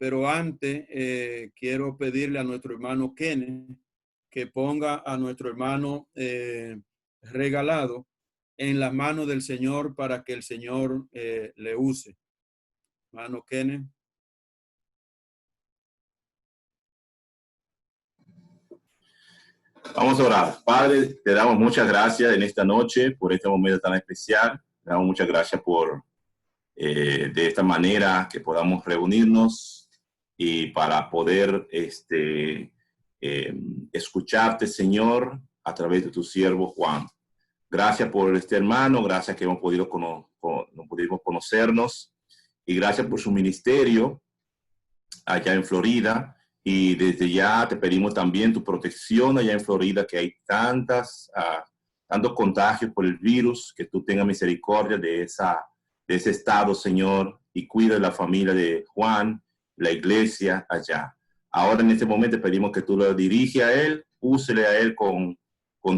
pero antes quiero pedirle a nuestro hermano Kenneth que ponga a nuestro hermano Regalado en las manos del Señor para que el Señor le use. Hermano Kenneth. Vamos a orar. Padre, te damos muchas gracias en esta noche por este momento tan especial. Te damos muchas gracias por de esta manera que podamos reunirnos y para poder escucharte, Señor, a través de tu siervo Juan. Gracias por este hermano, gracias que hemos podido pudimos conocernos y gracias por su ministerio allá en Florida. Y desde ya te pedimos también tu protección allá en Florida, que hay tantos contagios por el virus, que tú tengas misericordia de ese estado, Señor, y cuida de la familia de Juan, la iglesia allá. Ahora en este momento te pedimos que tú lo diriges a él, úsele a él con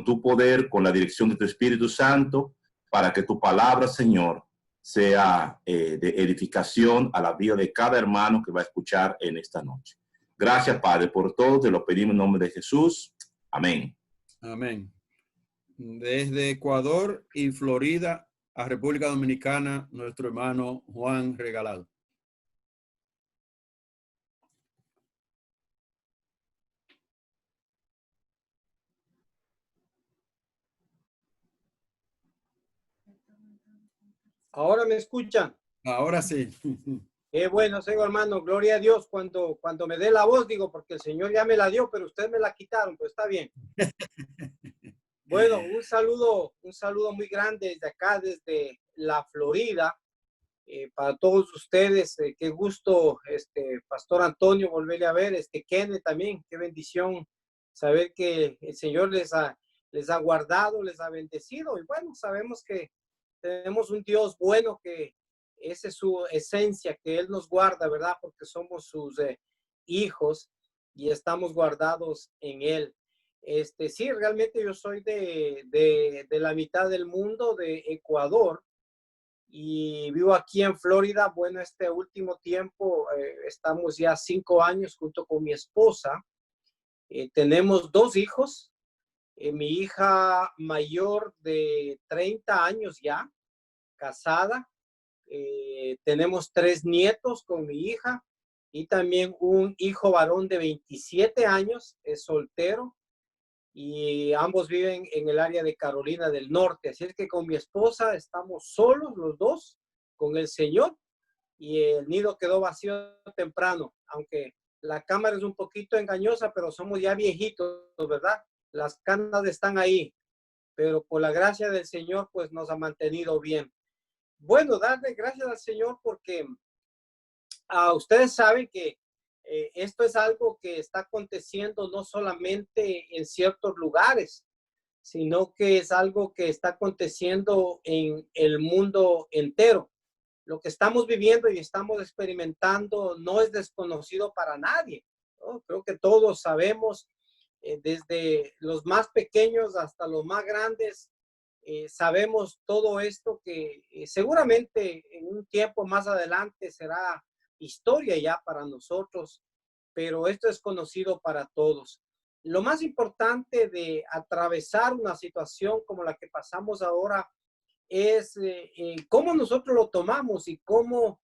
tu poder, con la dirección de tu Espíritu Santo, para que tu palabra, Señor, sea de edificación a la vida de cada hermano que va a escuchar en esta noche. Gracias, Padre, por todo. Te lo pedimos en nombre de Jesús. Amén. Amén. Desde Ecuador y Florida a República Dominicana, nuestro hermano Juan Regalado. ¿Ahora me escuchan? Ahora sí. Bueno, hermano, gloria a Dios. Cuando me dé la voz, digo, porque el Señor ya me la dio, pero ustedes me la quitaron, pues está bien. Bueno, un saludo muy grande desde acá, desde la Florida, para todos ustedes. Qué gusto, Pastor Antonio, volverle a ver, Kenneth también, qué bendición saber que el Señor les ha guardado, les ha bendecido. Y bueno, sabemos que tenemos un Dios bueno, que esa es su esencia, que Él nos guarda, ¿verdad? Porque somos sus hijos y estamos guardados en Él. Sí, realmente yo soy de la mitad del mundo, de Ecuador, y vivo aquí en Florida. Bueno, este último tiempo estamos ya 5 años junto con mi esposa. Tenemos 2 hijos. Mi hija mayor de 30 años ya, casada. Tenemos 3 nietos con mi hija y también un hijo varón de 27 años, es soltero, y ambos viven en el área de Carolina del Norte. Así es que con mi esposa estamos solos los dos con el Señor, y el nido quedó vacío temprano, aunque la cámara es un poquito engañosa, pero somos ya viejitos, ¿verdad? Las canas están ahí, pero por la gracia del Señor pues nos ha mantenido bien. Bueno, darle gracias al Señor porque ustedes saben que esto es algo que está aconteciendo no solamente en ciertos lugares, sino que es algo que está aconteciendo en el mundo entero. Lo que estamos viviendo y estamos experimentando no es desconocido para nadie, ¿no? Creo que todos sabemos, desde los más pequeños hasta los más grandes, sabemos todo esto que seguramente en un tiempo más adelante será historia ya para nosotros, pero esto es conocido para todos. Lo más importante de atravesar una situación como la que pasamos ahora es cómo nosotros lo tomamos y cómo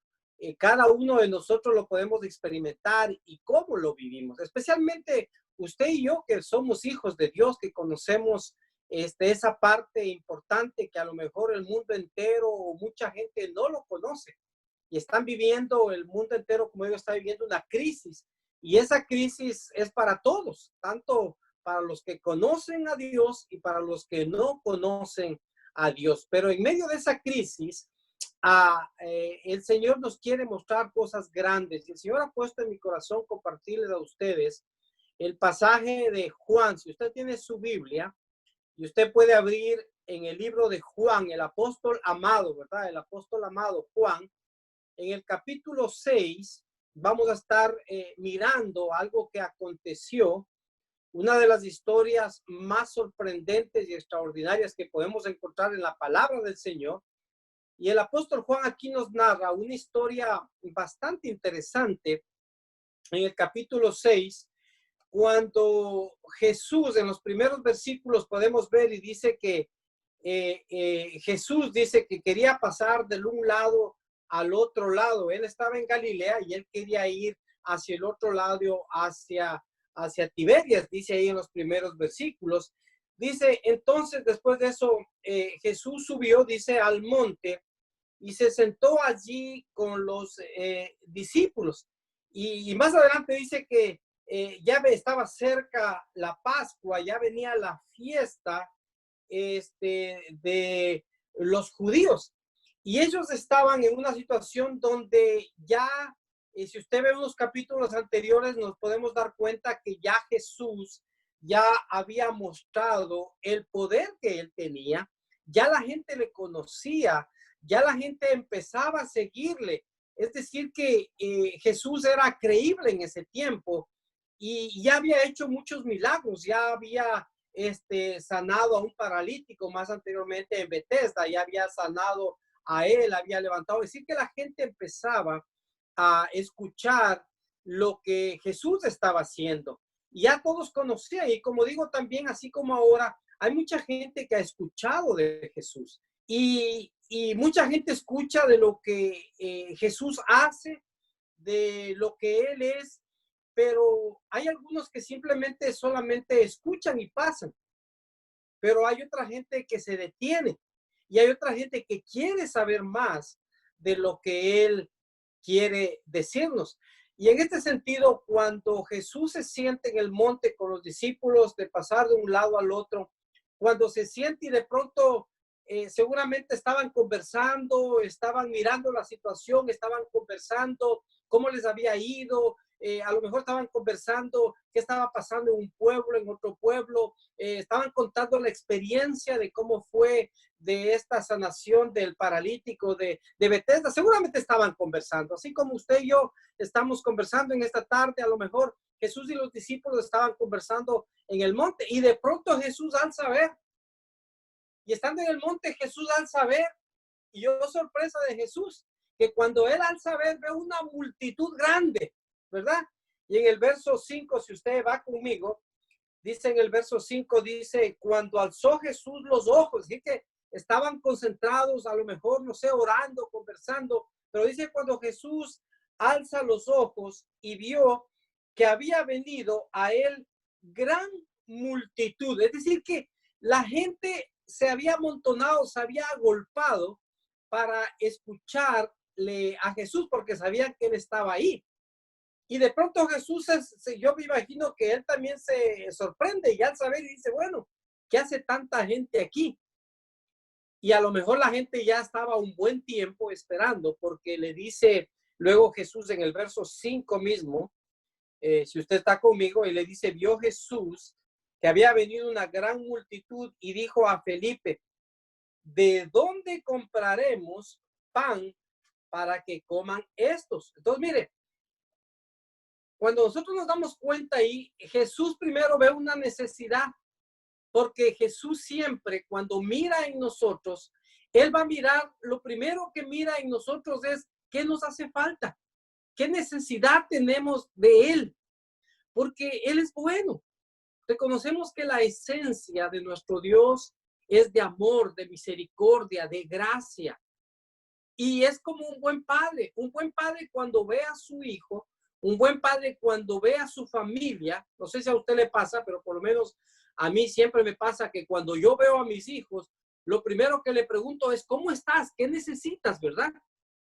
cada uno de nosotros lo podemos experimentar y cómo lo vivimos. Especialmente usted y yo, que somos hijos de Dios, que conocemos esa parte importante que a lo mejor el mundo entero o mucha gente no lo conoce. Y están viviendo el mundo entero, como ellos está viviendo, una crisis. Y esa crisis es para todos, tanto para los que conocen a Dios y para los que no conocen a Dios. Pero en medio de esa crisis, el Señor nos quiere mostrar cosas grandes. Y el Señor ha puesto en mi corazón compartirles a ustedes el pasaje de Juan. Si usted tiene su Biblia, y usted puede abrir en el libro de Juan, el apóstol amado, ¿verdad? El apóstol amado Juan, en el capítulo 6, vamos a estar mirando algo que aconteció, una de las historias más sorprendentes y extraordinarias que podemos encontrar en la palabra del Señor. Y el apóstol Juan aquí nos narra una historia bastante interesante en el capítulo 6, cuando Jesús, en los primeros versículos podemos ver y dice que Jesús dice que quería pasar del un lado al otro lado. Él estaba en Galilea y él quería ir hacia el otro lado, hacia Tiberias, dice ahí en los primeros versículos. Dice, entonces, después de eso, Jesús subió, dice, al monte y se sentó allí con los discípulos. Y más adelante dice que ya estaba cerca la Pascua, ya venía la fiesta de los judíos. Y ellos estaban en una situación donde ya, si usted ve unos capítulos anteriores, nos podemos dar cuenta que ya Jesús ya había mostrado el poder que él tenía, ya la gente le conocía, ya la gente empezaba a seguirle. Es decir, que Jesús era creíble en ese tiempo y ya había hecho muchos milagros, ya había sanado a un paralítico más anteriormente en Bethesda, ya había sanado a él, había levantado. Es decir, que la gente empezaba a escuchar lo que Jesús estaba haciendo. Y ya todos conocían, y como digo también, así como ahora, hay mucha gente que ha escuchado de Jesús. Y mucha gente escucha de lo que Jesús hace, de lo que Él es, pero hay algunos que simplemente solamente escuchan y pasan. Pero hay otra gente que se detiene y hay otra gente que quiere saber más de lo que Él quiere decirnos. Y en este sentido, cuando Jesús se siente en el monte con los discípulos, de pasar de un lado al otro, cuando se siente y de pronto seguramente estaban conversando, estaban mirando la situación, estaban conversando cómo les había ido, a lo mejor estaban conversando qué estaba pasando en un pueblo, en otro pueblo, estaban contando la experiencia de cómo fue de esta sanación del paralítico de Bethesda. Seguramente estaban conversando, así como usted y yo estamos conversando en esta tarde. A lo mejor Jesús y los discípulos estaban conversando en el monte y de pronto Jesús alza a ver. Y estando en el monte, Jesús alza a ver, y yo sorpresa de Jesús, que cuando él alza a ver, ve una multitud grande, ¿verdad? Y en el verso 5, si usted va conmigo, dice en el verso 5, dice, cuando alzó Jesús los ojos, así que estaban concentrados, a lo mejor, no sé, orando, conversando, pero dice cuando Jesús alza los ojos y vio que había venido a él gran multitud, es decir, que la gente se había amontonado, se había agolpado para escucharle a Jesús porque sabían que él estaba ahí. Y de pronto Jesús, yo me imagino que él también se sorprende y al saber y dice, bueno, ¿qué hace tanta gente aquí? Y a lo mejor la gente ya estaba un buen tiempo esperando porque le dice luego Jesús en el verso 5 mismo, si usted está conmigo, y le dice, vio Jesús que había venido una gran multitud y dijo a Felipe, ¿de dónde compraremos pan para que coman estos? Entonces, mire, cuando nosotros nos damos cuenta ahí, Jesús primero ve una necesidad, porque Jesús siempre cuando mira en nosotros, Él va a mirar, lo primero que mira en nosotros es qué nos hace falta, qué necesidad tenemos de Él, porque Él es bueno. Reconocemos que la esencia de nuestro Dios es de amor, de misericordia, de gracia. Y es como un buen padre cuando ve a su hijo, un buen padre cuando ve a su familia. No sé si a usted le pasa, pero por lo menos a mí siempre me pasa que cuando yo veo a mis hijos, lo primero que le pregunto es, ¿cómo estás? ¿Qué necesitas, verdad?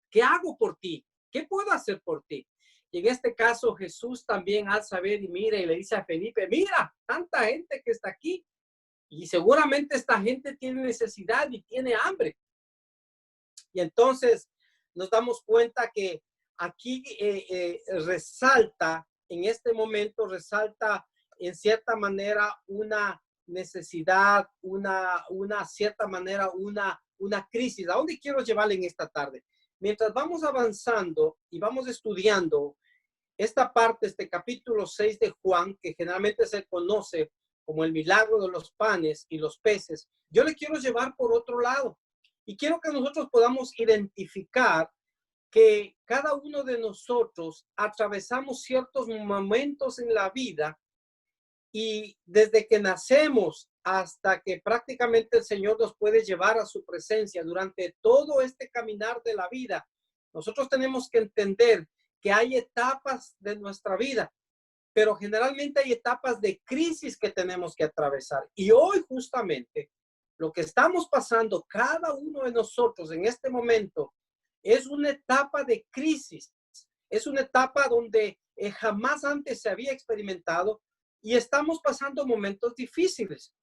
¿Qué hago por ti? ¿Qué puedo hacer por ti? Y en este caso Jesús también al saber y mira y le dice a Felipe, mira, tanta gente que está aquí y seguramente esta gente tiene necesidad y tiene hambre. Y entonces nos damos cuenta que aquí resalta, en este momento resalta en cierta manera una necesidad, una cierta manera, una crisis. ¿A dónde quiero llevarle en esta tarde? Mientras vamos avanzando y vamos estudiando esta parte, este capítulo 6 de Juan, que generalmente se conoce como el milagro de los panes y los peces, yo le quiero llevar por otro lado. Y quiero que nosotros podamos identificar que cada uno de nosotros atravesamos ciertos momentos en la vida y desde que nacemos hasta que prácticamente el Señor nos puede llevar a su presencia durante todo este caminar de la vida, nosotros tenemos que entender que hay etapas de nuestra vida, pero generalmente hay etapas de crisis que tenemos que atravesar. Y hoy justamente lo que estamos pasando cada uno de nosotros en este momento es una etapa de crisis, es una etapa donde jamás antes se había experimentado y estamos pasando momentos difíciles.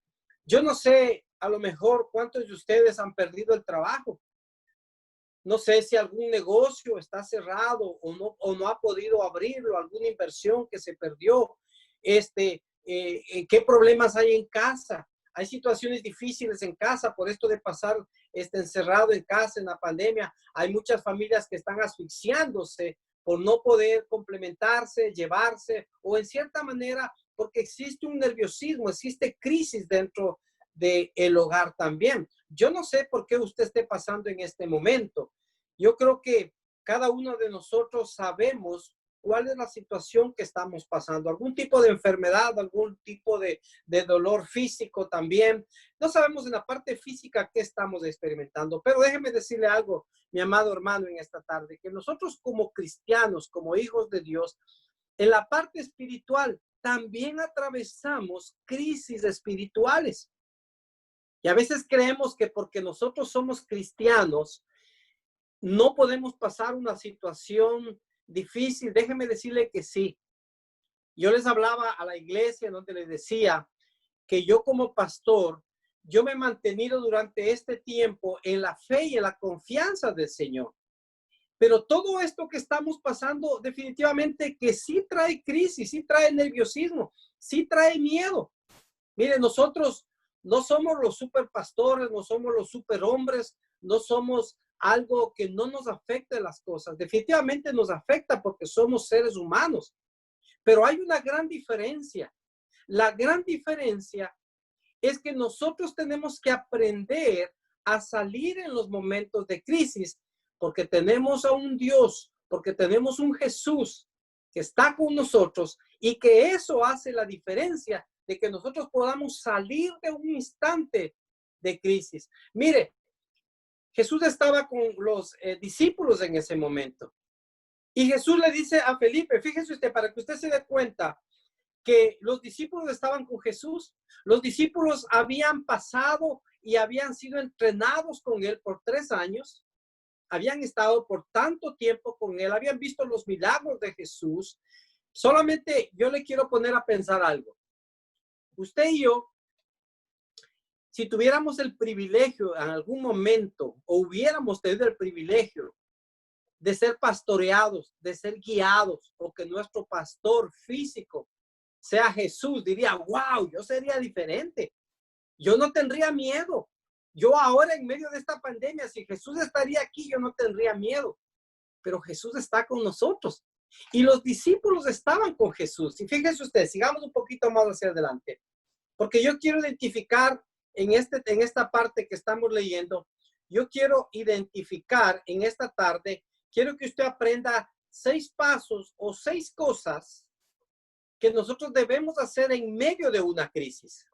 Yo no sé, a lo mejor cuántos de ustedes han perdido el trabajo. No sé si algún negocio está cerrado o no ha podido abrirlo, alguna inversión que se perdió. ¿Qué problemas hay en casa? Hay situaciones difíciles en casa por esto de pasar encerrado en casa en la pandemia. Hay muchas familias que están asfixiándose por no poder complementarse, llevarse, o en cierta manera porque existe un nerviosismo, existe crisis dentro del hogar también. Yo no sé por qué usted esté pasando en este momento. Yo creo que cada uno de nosotros sabemos cuál es la situación que estamos pasando. Algún tipo de enfermedad, algún tipo de dolor físico también. No sabemos en la parte física qué estamos experimentando, pero déjeme decirle algo, mi amado hermano, en esta tarde, que nosotros como cristianos, como hijos de Dios, en la parte espiritual también atravesamos crisis espirituales. Y a veces creemos que porque nosotros somos cristianos, no podemos pasar una situación difícil. Déjeme decirle que sí. Yo les hablaba a la iglesia donde les decía que yo como pastor, yo me he mantenido durante este tiempo en la fe y en la confianza del Señor. Pero todo esto que estamos pasando definitivamente que sí trae crisis, sí trae nerviosismo, sí trae miedo. Mire, nosotros no somos los super pastores, no somos los super hombres, no somos algo que no nos afecte las cosas. Definitivamente nos afecta porque somos seres humanos. Pero hay una gran diferencia. La gran diferencia es que nosotros tenemos que aprender a salir en los momentos de crisis porque tenemos a un Dios, porque tenemos un Jesús que está con nosotros y que eso hace la diferencia de que nosotros podamos salir de un instante de crisis. Mire, Jesús estaba con los discípulos en ese momento y Jesús le dice a Felipe, fíjese usted, para que usted se dé cuenta que los discípulos estaban con Jesús. Los discípulos habían pasado y habían sido entrenados con él por 3 años. Habían estado por tanto tiempo con él, habían visto los milagros de Jesús. Solamente yo le quiero poner a pensar algo. Usted y yo, si tuviéramos el privilegio en algún momento o hubiéramos tenido el privilegio de ser pastoreados, de ser guiados o que nuestro pastor físico sea Jesús, diría, wow, yo sería diferente. Yo no tendría miedo. Yo ahora en medio de esta pandemia, si Jesús estaría aquí, yo no tendría miedo. Pero Jesús está con nosotros. Y los discípulos estaban con Jesús. Y fíjense ustedes, sigamos un poquito más hacia adelante. Porque yo quiero identificar en esta parte que estamos leyendo, yo quiero identificar en esta tarde, quiero que usted aprenda 6 pasos o 6 cosas que nosotros debemos hacer en medio de una crisis.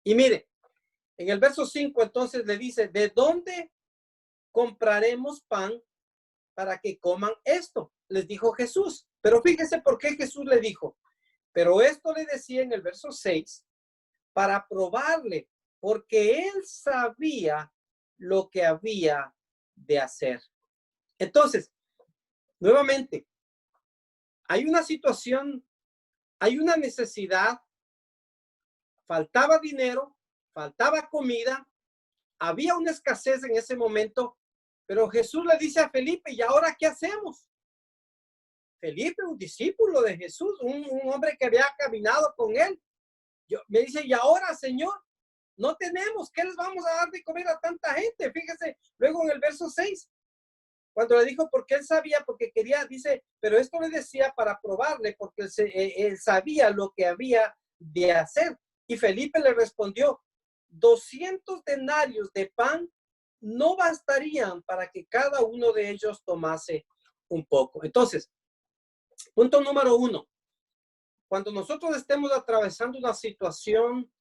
Y mire, en el verso 5 entonces le dice, ¿de dónde compraremos pan para que coman esto? Les dijo Jesús. Pero fíjese por qué Jesús le dijo. Pero esto le decía en el verso 6, para probarle, porque él sabía lo que había de hacer. Entonces, nuevamente, hay una situación, hay una necesidad, faltaba dinero, faltaba comida, había una escasez en ese momento, pero Jesús le dice a Felipe, ¿y ahora qué hacemos? Felipe, un discípulo de Jesús, un hombre que había caminado con él, me dice, ¿y ahora, Señor? No tenemos, ¿qué les vamos a dar de comer a tanta gente? Fíjese, luego en el verso 6, cuando le dijo, porque él sabía, porque quería, dice, pero esto le decía para probarle, porque él sabía lo que había de hacer. Y Felipe le respondió, 200 denarios de pan no bastarían para que cada uno de ellos tomase un poco. Entonces, punto número 1. Cuando nosotros estemos atravesando una situación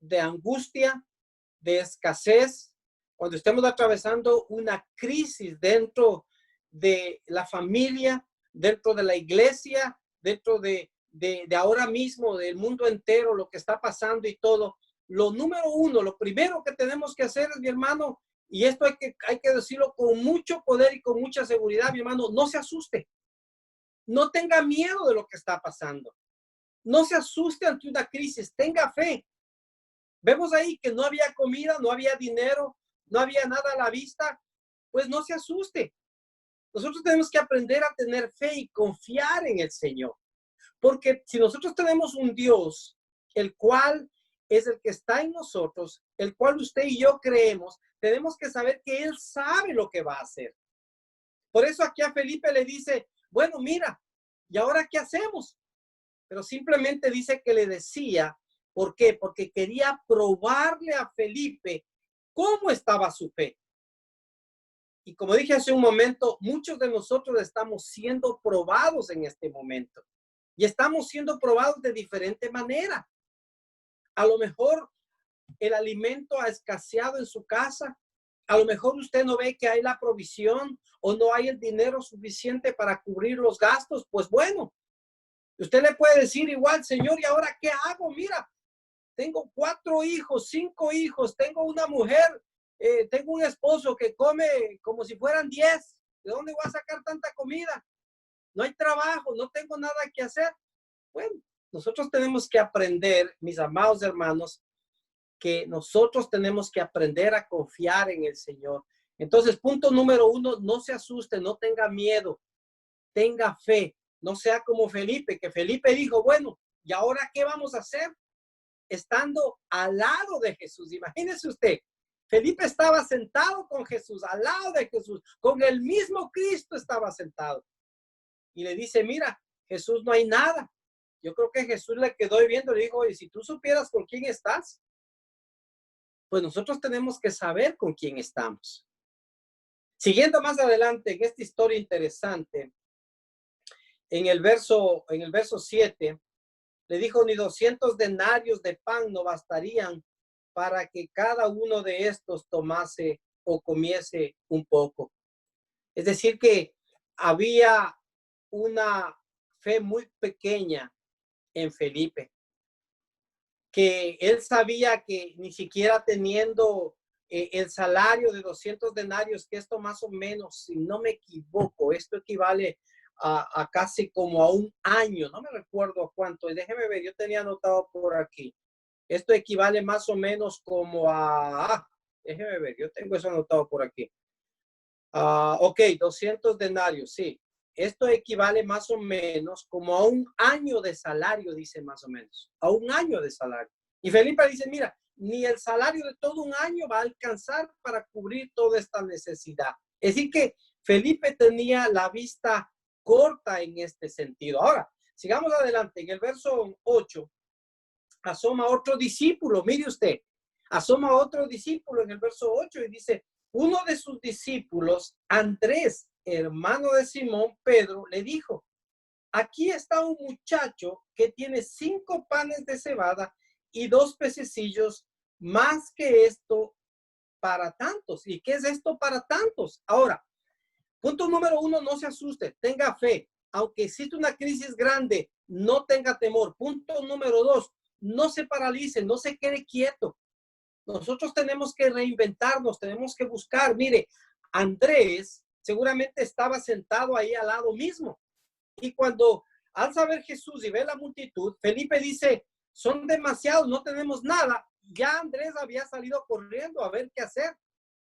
de angustia, de escasez, cuando estemos atravesando una crisis dentro de la familia, dentro de la iglesia, dentro de ahora mismo, del mundo entero, lo que está pasando y todo, lo número 1, lo primero que tenemos que hacer es, mi hermano, y esto hay que decirlo con mucho poder y con mucha seguridad, mi hermano, no se asuste. No tenga miedo de lo que está pasando. No se asuste ante una crisis, tenga fe. Vemos ahí que no había comida, no había dinero, no había nada a la vista, pues no se asuste. Nosotros tenemos que aprender a tener fe y confiar en el Señor. Porque si nosotros tenemos un Dios, el cual es el que está en nosotros, el cual usted y yo creemos, tenemos que saber que Él sabe lo que va a hacer. Por eso aquí a Felipe le dice, bueno, mira, ¿y ahora qué hacemos? Pero simplemente dice que le decía, ¿por qué? Porque quería probarle a Felipe cómo estaba su fe. Y como dije hace un momento, muchos de nosotros estamos siendo probados en este momento. Y estamos siendo probados de diferente manera. A lo mejor el alimento ha escaseado en su casa. A lo mejor usted no ve que hay la provisión o no hay el dinero suficiente para cubrir los gastos. Pues bueno, usted le puede decir igual, Señor, ¿y ahora qué hago? Mira, tengo 4 hijos, 5 hijos, tengo una mujer, tengo un esposo que come como si fueran 10. ¿De dónde voy a sacar tanta comida? No hay trabajo, no tengo nada que hacer. Bueno, nosotros tenemos que aprender, mis amados hermanos, que nosotros tenemos que aprender a confiar en el Señor. Entonces, punto número 1, no se asuste, no tenga miedo, tenga fe. No sea como Felipe, que Felipe dijo, bueno, ¿y ahora qué vamos a hacer? Estando al lado de Jesús. Imagínese usted, Felipe estaba sentado con Jesús, al lado de Jesús, con el mismo Cristo estaba sentado. Y le dice, mira, Jesús, no hay nada. Yo creo que Jesús le quedó viendo, le dijo, oye, si tú supieras con quién estás, pues nosotros tenemos que saber con quién estamos. Siguiendo más adelante en esta historia interesante, en el verso 7, le dijo, ni 200 denarios de pan no bastarían para que cada uno de estos tomase o comiese un poco. Es decir, que había una fe muy pequeña en Felipe, que él sabía que ni siquiera teniendo el salario de 200 denarios, que esto más o menos, si no me equivoco, esto equivale a casi como a un año, no me recuerdo a cuánto, déjeme ver, yo tenía anotado por aquí, esto equivale más o menos como déjeme ver, yo tengo eso anotado por aquí, ok, 200 denarios, sí, esto equivale más o menos como a un año de salario, dice más o menos, a un año de salario. Y Felipe dice, mira, ni el salario de todo un año va a alcanzar para cubrir toda esta necesidad. Es decir que Felipe tenía la vista corta en este sentido. Ahora, sigamos adelante. En el verso 8, asoma otro discípulo, mire usted, asoma otro discípulo en el verso 8 y dice, uno de sus discípulos, Andrés, hermano de Simón Pedro, le dijo, aquí está un muchacho que tiene 5 panes de cebada y 2 pececillos, más que esto para tantos. ¿Y qué es esto para tantos? Ahora, punto número 1, no se asuste, tenga fe. Aunque existe una crisis grande, no tenga temor. Punto número 2, no se paralice, no se quede quieto. Nosotros tenemos que reinventarnos, tenemos que buscar. Mire, Andrés seguramente estaba sentado ahí al lado mismo. Y cuando al saber Jesús y ve la multitud, Felipe dice, son demasiados, no tenemos nada. Ya Andrés había salido corriendo a ver qué hacer.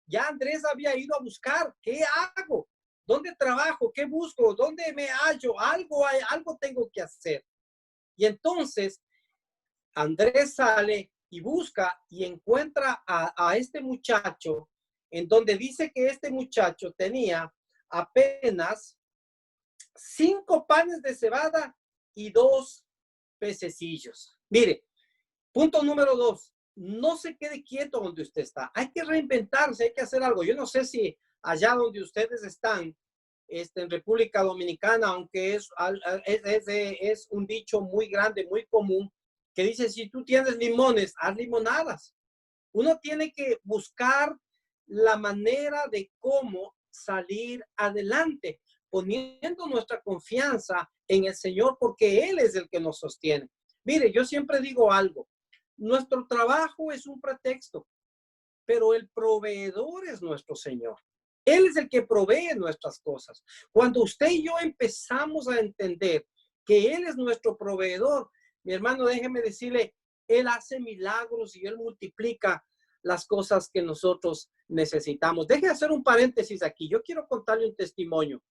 Ya Andrés había ido a buscar, ¿qué hago? ¿Dónde trabajo? ¿Qué busco? ¿Dónde me hallo? Algo tengo que hacer. Y entonces Andrés sale y busca y encuentra a este muchacho, en donde dice que este muchacho tenía apenas 5 panes de cebada y 2 pececillos. Mire, punto número 2. no se quede quieto donde usted está. Hay que reinventarse, hay que hacer algo. Yo no sé si allá donde ustedes están, en República Dominicana, aunque es un dicho muy grande, muy común, que dice, si tú tienes limones, haz limonadas. Uno tiene que buscar la manera de cómo salir adelante, poniendo nuestra confianza en el Señor, porque Él es el que nos sostiene. Mire, yo siempre digo algo, nuestro trabajo es un pretexto, pero el proveedor es nuestro Señor. Él es el que provee nuestras cosas. Cuando usted y yo empezamos a entender que Él es nuestro proveedor, mi hermano, déjeme decirle, Él hace milagros y Él multiplica las cosas que nosotros necesitamos. Deje de hacer un paréntesis aquí. Yo quiero contarle un testimonio.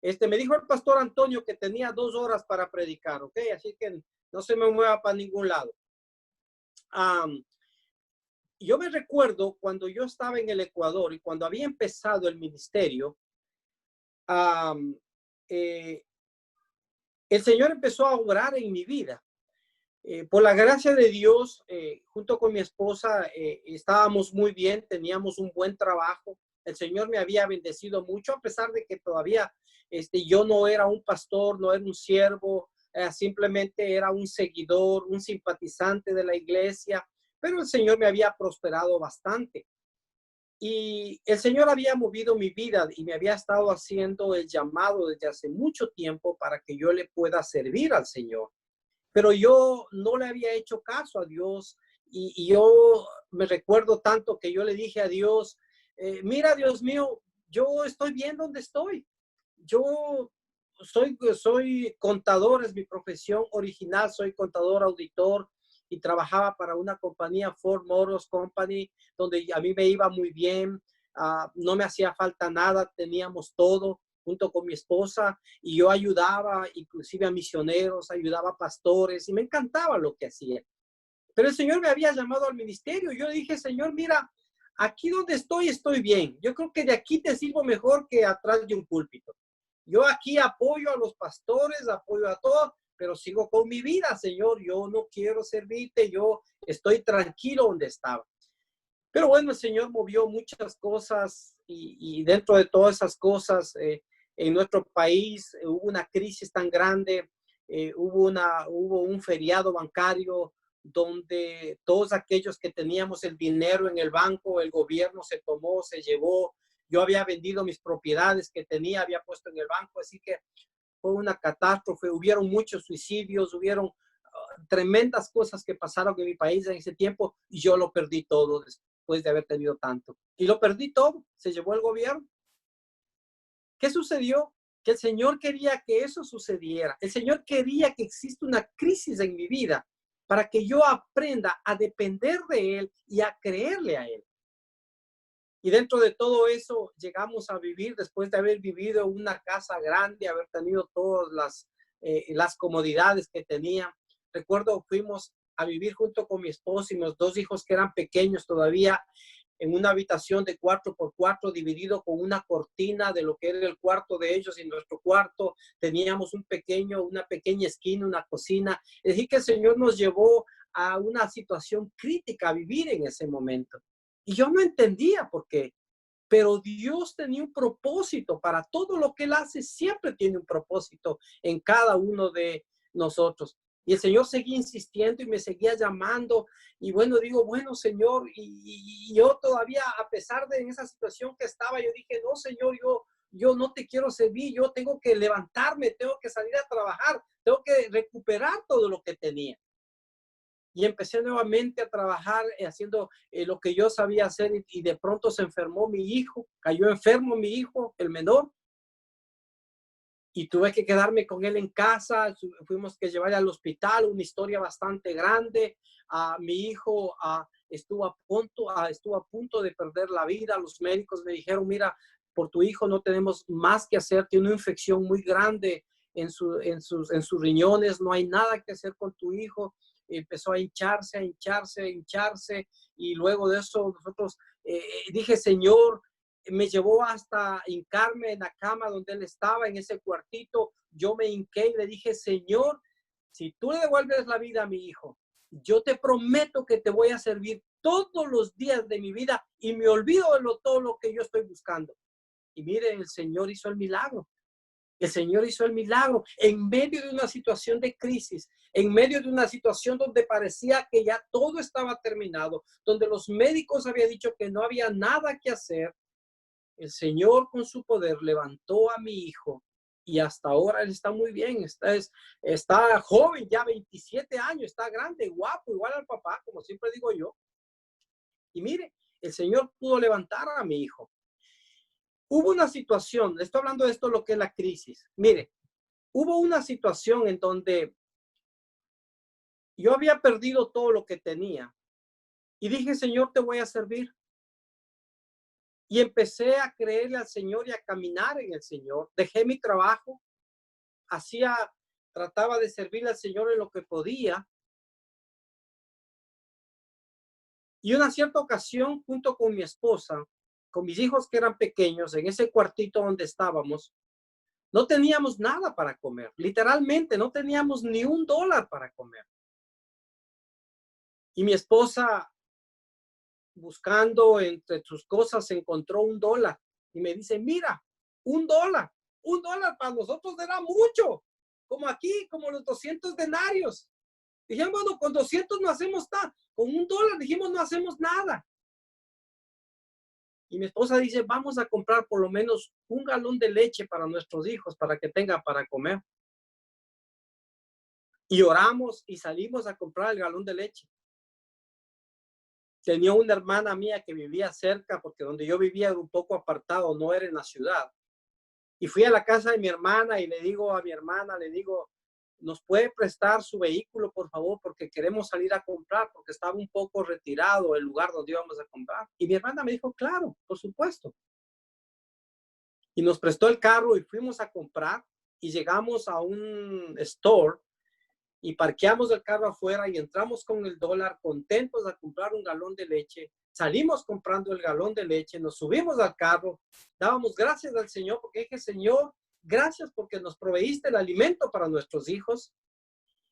Me dijo el pastor Antonio que tenía 2 horas para predicar, ¿ok? Así que no se me mueva para ningún lado. Yo me recuerdo cuando yo estaba en el Ecuador y cuando había empezado el ministerio, el Señor empezó a obrar en mi vida. Por la gracia de Dios, junto con mi esposa, estábamos muy bien, teníamos un buen trabajo. El Señor me había bendecido mucho, a pesar de que todavía yo no era un pastor, no era un siervo, simplemente era un seguidor, un simpatizante de la iglesia, pero el Señor me había prosperado bastante. Y el Señor había movido mi vida y me había estado haciendo el llamado desde hace mucho tiempo para que yo le pueda servir al Señor. Pero yo no le había hecho caso a Dios y yo me recuerdo tanto que yo le dije a Dios, mira, Dios mío, yo estoy bien donde estoy. Yo soy contador, es mi profesión original, soy contador, auditor y trabajaba para una compañía, Ford Motors Company, donde a mí me iba muy bien, no me hacía falta nada, teníamos todo junto con mi esposa y yo ayudaba inclusive a misioneros, ayudaba a pastores y me encantaba lo que hacía. Pero el Señor me había llamado al ministerio. Yo le dije, Señor, mira, aquí donde estoy bien. Yo creo que de aquí te sirvo mejor que atrás de un púlpito. Yo aquí apoyo a los pastores, apoyo a todos, pero sigo con mi vida, Señor. Yo no quiero servirte, yo estoy tranquilo donde estaba. Pero bueno, el Señor movió muchas cosas y dentro de todas esas cosas, en nuestro país hubo una crisis tan grande, hubo un feriado bancario donde todos aquellos que teníamos el dinero en el banco, el gobierno se tomó, se llevó. Yo había vendido mis propiedades que tenía, había puesto en el banco, así que fue una catástrofe. Hubieron muchos suicidios, hubieron tremendas cosas que pasaron en mi país en ese tiempo y yo lo perdí todo después de haber tenido tanto. Y lo perdí todo, se llevó el gobierno. ¿Qué sucedió? Que el Señor quería que eso sucediera. El Señor quería que exista una crisis en mi vida para que yo aprenda a depender de Él y a creerle a Él. Y dentro de todo eso llegamos a vivir, después de haber vivido en una casa grande, haber tenido todas las comodidades que tenía. Recuerdo, fuimos a vivir junto con mi esposo y mis 2 hijos que eran pequeños todavía, en una habitación de 4x4 dividido con una cortina de lo que era el cuarto de ellos y nuestro cuarto. Teníamos una pequeña esquina, una cocina. Es decir, que el Señor nos llevó a una situación crítica a vivir en ese momento. Y yo no entendía por qué, pero Dios tenía un propósito para todo lo que Él hace, siempre tiene un propósito en cada uno de nosotros. Y el Señor seguía insistiendo y me seguía llamando. Y bueno, digo, bueno, Señor, y yo todavía, a pesar de esa situación que estaba, yo dije, no, Señor, yo no te quiero servir, yo tengo que levantarme, tengo que salir a trabajar, tengo que recuperar todo lo que tenía. Y empecé nuevamente a trabajar haciendo lo que yo sabía hacer y de pronto se enfermó mi hijo, cayó enfermo mi hijo, el menor, y tuve que quedarme con él en casa, fuimos que llevarle al hospital, una historia bastante grande. Mi hijo estuvo a punto de perder la vida. Los médicos me dijeron, mira, por tu hijo no tenemos más que hacer, tiene una infección muy grande en sus riñones, no hay nada que hacer con tu hijo. Empezó a hincharse, y luego de eso nosotros dije, Señor, me llevó hasta hincarme en la cama donde él estaba, en ese cuartito. Yo me hinqué y le dije, Señor, si tú le devuelves la vida a mi hijo, yo te prometo que te voy a servir todos los días de mi vida y me olvido de todo lo que yo estoy buscando. Y mire, el Señor hizo el milagro. El Señor hizo el milagro en medio de una situación de crisis, en medio de una situación donde parecía que ya todo estaba terminado, donde los médicos habían dicho que no había nada que hacer. El Señor con su poder levantó a mi hijo y hasta ahora él está muy bien, está joven, ya 27 años, está grande, guapo, igual al papá, como siempre digo yo. Y mire, el Señor pudo levantar a mi hijo. Hubo una situación, estoy hablando de esto, lo que es la crisis. Mire, hubo una situación en donde yo había perdido todo lo que tenía y dije, Señor, te voy a servir. Y empecé a creerle al Señor y a caminar en el Señor. Dejé mi trabajo, trataba de servirle al Señor en lo que podía. Y una cierta ocasión, junto con mi esposa, con mis hijos que eran pequeños, en ese cuartito donde estábamos, no teníamos nada para comer. Literalmente no teníamos ni $1 para comer. Y mi esposa, buscando entre sus cosas, encontró $1 y me dice, mira, $1 para nosotros era mucho, como aquí, como los 200 denarios. Dijimos, bueno, con 200 no hacemos nada, con $1 dijimos no hacemos nada. Y mi esposa dice, vamos a comprar por lo menos 1 galón de leche para nuestros hijos, para que tengan para comer. Y oramos y salimos a comprar el galón de leche. Tenía una hermana mía que vivía cerca, porque donde yo vivía era un poco apartado, no era en la ciudad. Y fui a la casa de mi hermana y le digo a mi hermana, ¿nos puede prestar su vehículo, por favor? Porque queremos salir a comprar, porque estaba un poco retirado el lugar donde íbamos a comprar. Y mi hermana me dijo, claro, por supuesto. Y nos prestó el carro y fuimos a comprar y llegamos a un store y parqueamos el carro afuera y entramos con el $1 contentos a comprar un galón de leche. Salimos comprando el galón de leche, nos subimos al carro, dábamos gracias al Señor porque dije, Señor, gracias porque nos proveíste el alimento para nuestros hijos.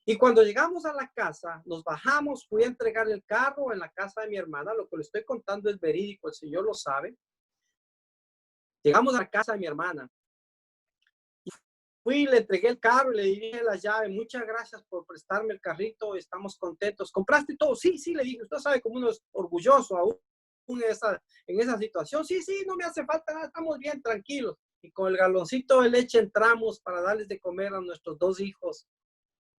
Y cuando llegamos a la casa, nos bajamos, fui a entregar el carro en la casa de mi hermana. Lo que le estoy contando es verídico, el Señor lo sabe. Llegamos a la casa de mi hermana. Fui, le entregué el carro y le dije la llave. Muchas gracias por prestarme el carrito. Estamos contentos. ¿Compraste todo? Sí, sí, le dije. Usted sabe cómo uno es orgulloso aún en esa situación. Sí, sí, no me hace falta nada. Estamos bien, tranquilos. Y con el galoncito de leche entramos para darles de comer a nuestros 2 hijos.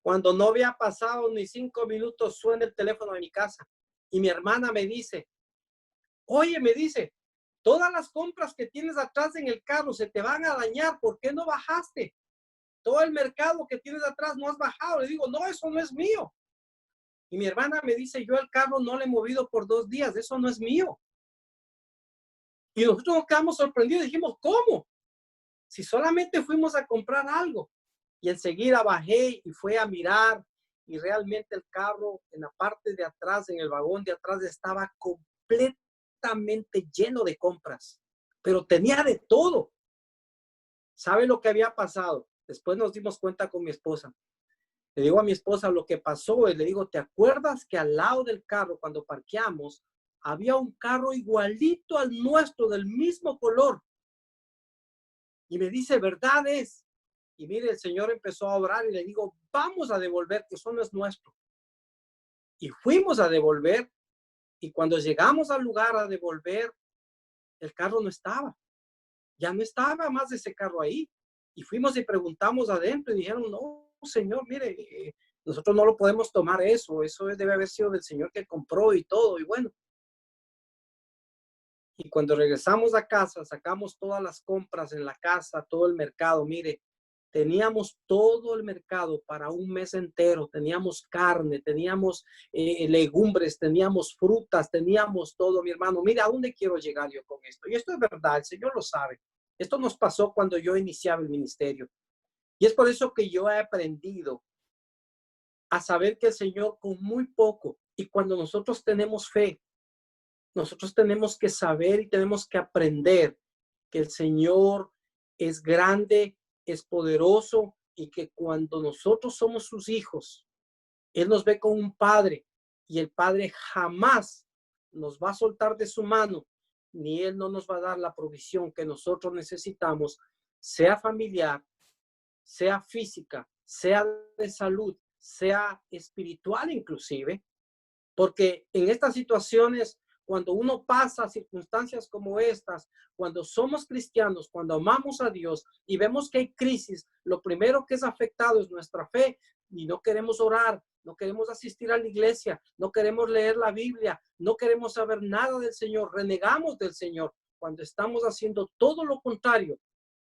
Cuando no había pasado ni 5 minutos, suena el teléfono de mi casa. Y mi hermana me dice, oye, me dice, todas las compras que tienes atrás en el carro se te van a dañar. ¿Por qué no bajaste? Todo el mercado que tienes atrás no has bajado. Le digo, no, eso no es mío. Y mi hermana me dice, yo el carro no lo he movido por 2 días, eso no es mío. Y nosotros nos quedamos sorprendidos, dijimos, ¿cómo? Si solamente fuimos a comprar algo. Y enseguida bajé y fui a mirar y realmente el carro en la parte de atrás, en el vagón de atrás, estaba completamente lleno de compras, pero tenía de todo. ¿Sabe lo que había pasado? Después nos dimos cuenta con mi esposa. Le digo a mi esposa lo que pasó y le digo, ¿te acuerdas que al lado del carro, cuando parqueamos, había un carro igualito al nuestro, del mismo color? Y me dice, ¿verdad es? Y mire, el Señor empezó a orar y le digo, vamos a devolver, que eso no es nuestro. Y fuimos a devolver. Y cuando llegamos al lugar a devolver, el carro no estaba. Ya no estaba más de ese carro ahí. Y fuimos y preguntamos adentro y dijeron, no, Señor, mire, nosotros no lo podemos tomar eso debe haber sido del Señor que compró y todo. Y bueno, y cuando regresamos a casa, sacamos todas las compras en la casa, todo el mercado. Mire, teníamos todo el mercado para un mes entero. Teníamos carne, teníamos legumbres, teníamos frutas, teníamos todo, mi hermano. Mira, ¿a dónde quiero llegar yo con esto? Y esto es verdad, el Señor lo sabe. Esto nos pasó cuando yo iniciaba el ministerio. Y es por eso que yo he aprendido a saber que el Señor con muy poco, y cuando nosotros tenemos fe, nosotros tenemos que saber y tenemos que aprender que el Señor es grande, es poderoso y que cuando nosotros somos sus hijos, Él nos ve como un padre y el Padre jamás nos va a soltar de su mano, ni Él no nos va a dar la provisión que nosotros necesitamos, sea familiar, sea física, sea de salud, sea espiritual inclusive, porque en estas situaciones, cuando uno pasa circunstancias como estas, cuando somos cristianos, cuando amamos a Dios y vemos que hay crisis, lo primero que es afectado es nuestra fe y no queremos orar, no queremos asistir a la iglesia, no queremos leer la Biblia, no queremos saber nada del Señor, renegamos del Señor cuando estamos haciendo todo lo contrario.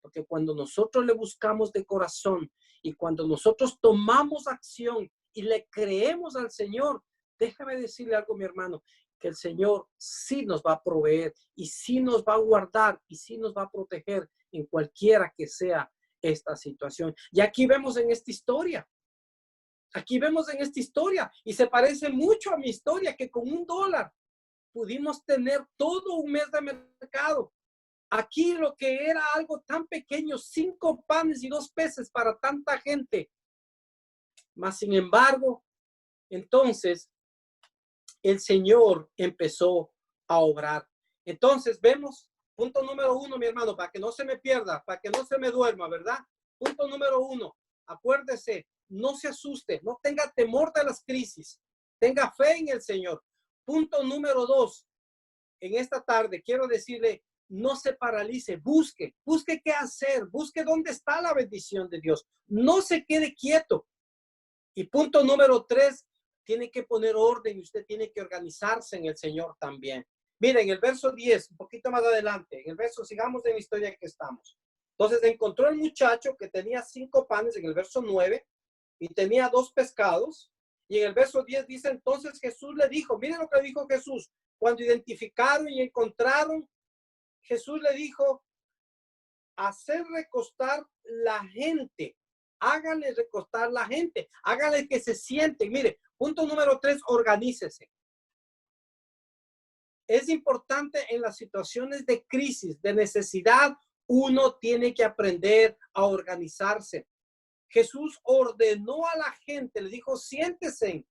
Porque cuando nosotros le buscamos de corazón y cuando nosotros tomamos acción y le creemos al Señor, déjame decirle algo, mi hermano, que el Señor sí nos va a proveer y sí nos va a guardar y sí nos va a proteger en cualquiera que sea esta situación. Y aquí vemos en esta historia, y se parece mucho a mi historia, que con $1 pudimos tener todo un mes de mercado. Aquí lo que era algo tan pequeño, 5 panes y 2 peces para tanta gente. Mas, sin embargo, entonces, el Señor empezó a obrar. Entonces, vemos, punto número 1, mi hermano, para que no se me pierda, para que no se me duerma, ¿verdad? Punto número 1, acuérdese, no se asuste, no tenga temor de las crisis, tenga fe en el Señor. Punto número 2, en esta tarde quiero decirle, no se paralice, busque qué hacer, busque dónde está la bendición de Dios, no se quede quieto. Y punto número 3, tiene que poner orden y usted tiene que organizarse en el Señor también. Miren, el verso 10, un poquito más adelante, en el verso, sigamos en la historia que estamos. Entonces encontró el muchacho que tenía 5 panes en el verso 9 y tenía 2 pescados. Y en el verso 10 dice, entonces Jesús le dijo, miren lo que dijo Jesús, cuando identificaron y encontraron, Jesús le dijo, hacer recostar la gente, háganle recostar la gente, háganle que se sienten. Mire, punto número 3, organícese. Es importante en las situaciones de crisis, de necesidad, uno tiene que aprender a organizarse. Jesús ordenó a la gente, le dijo, siéntese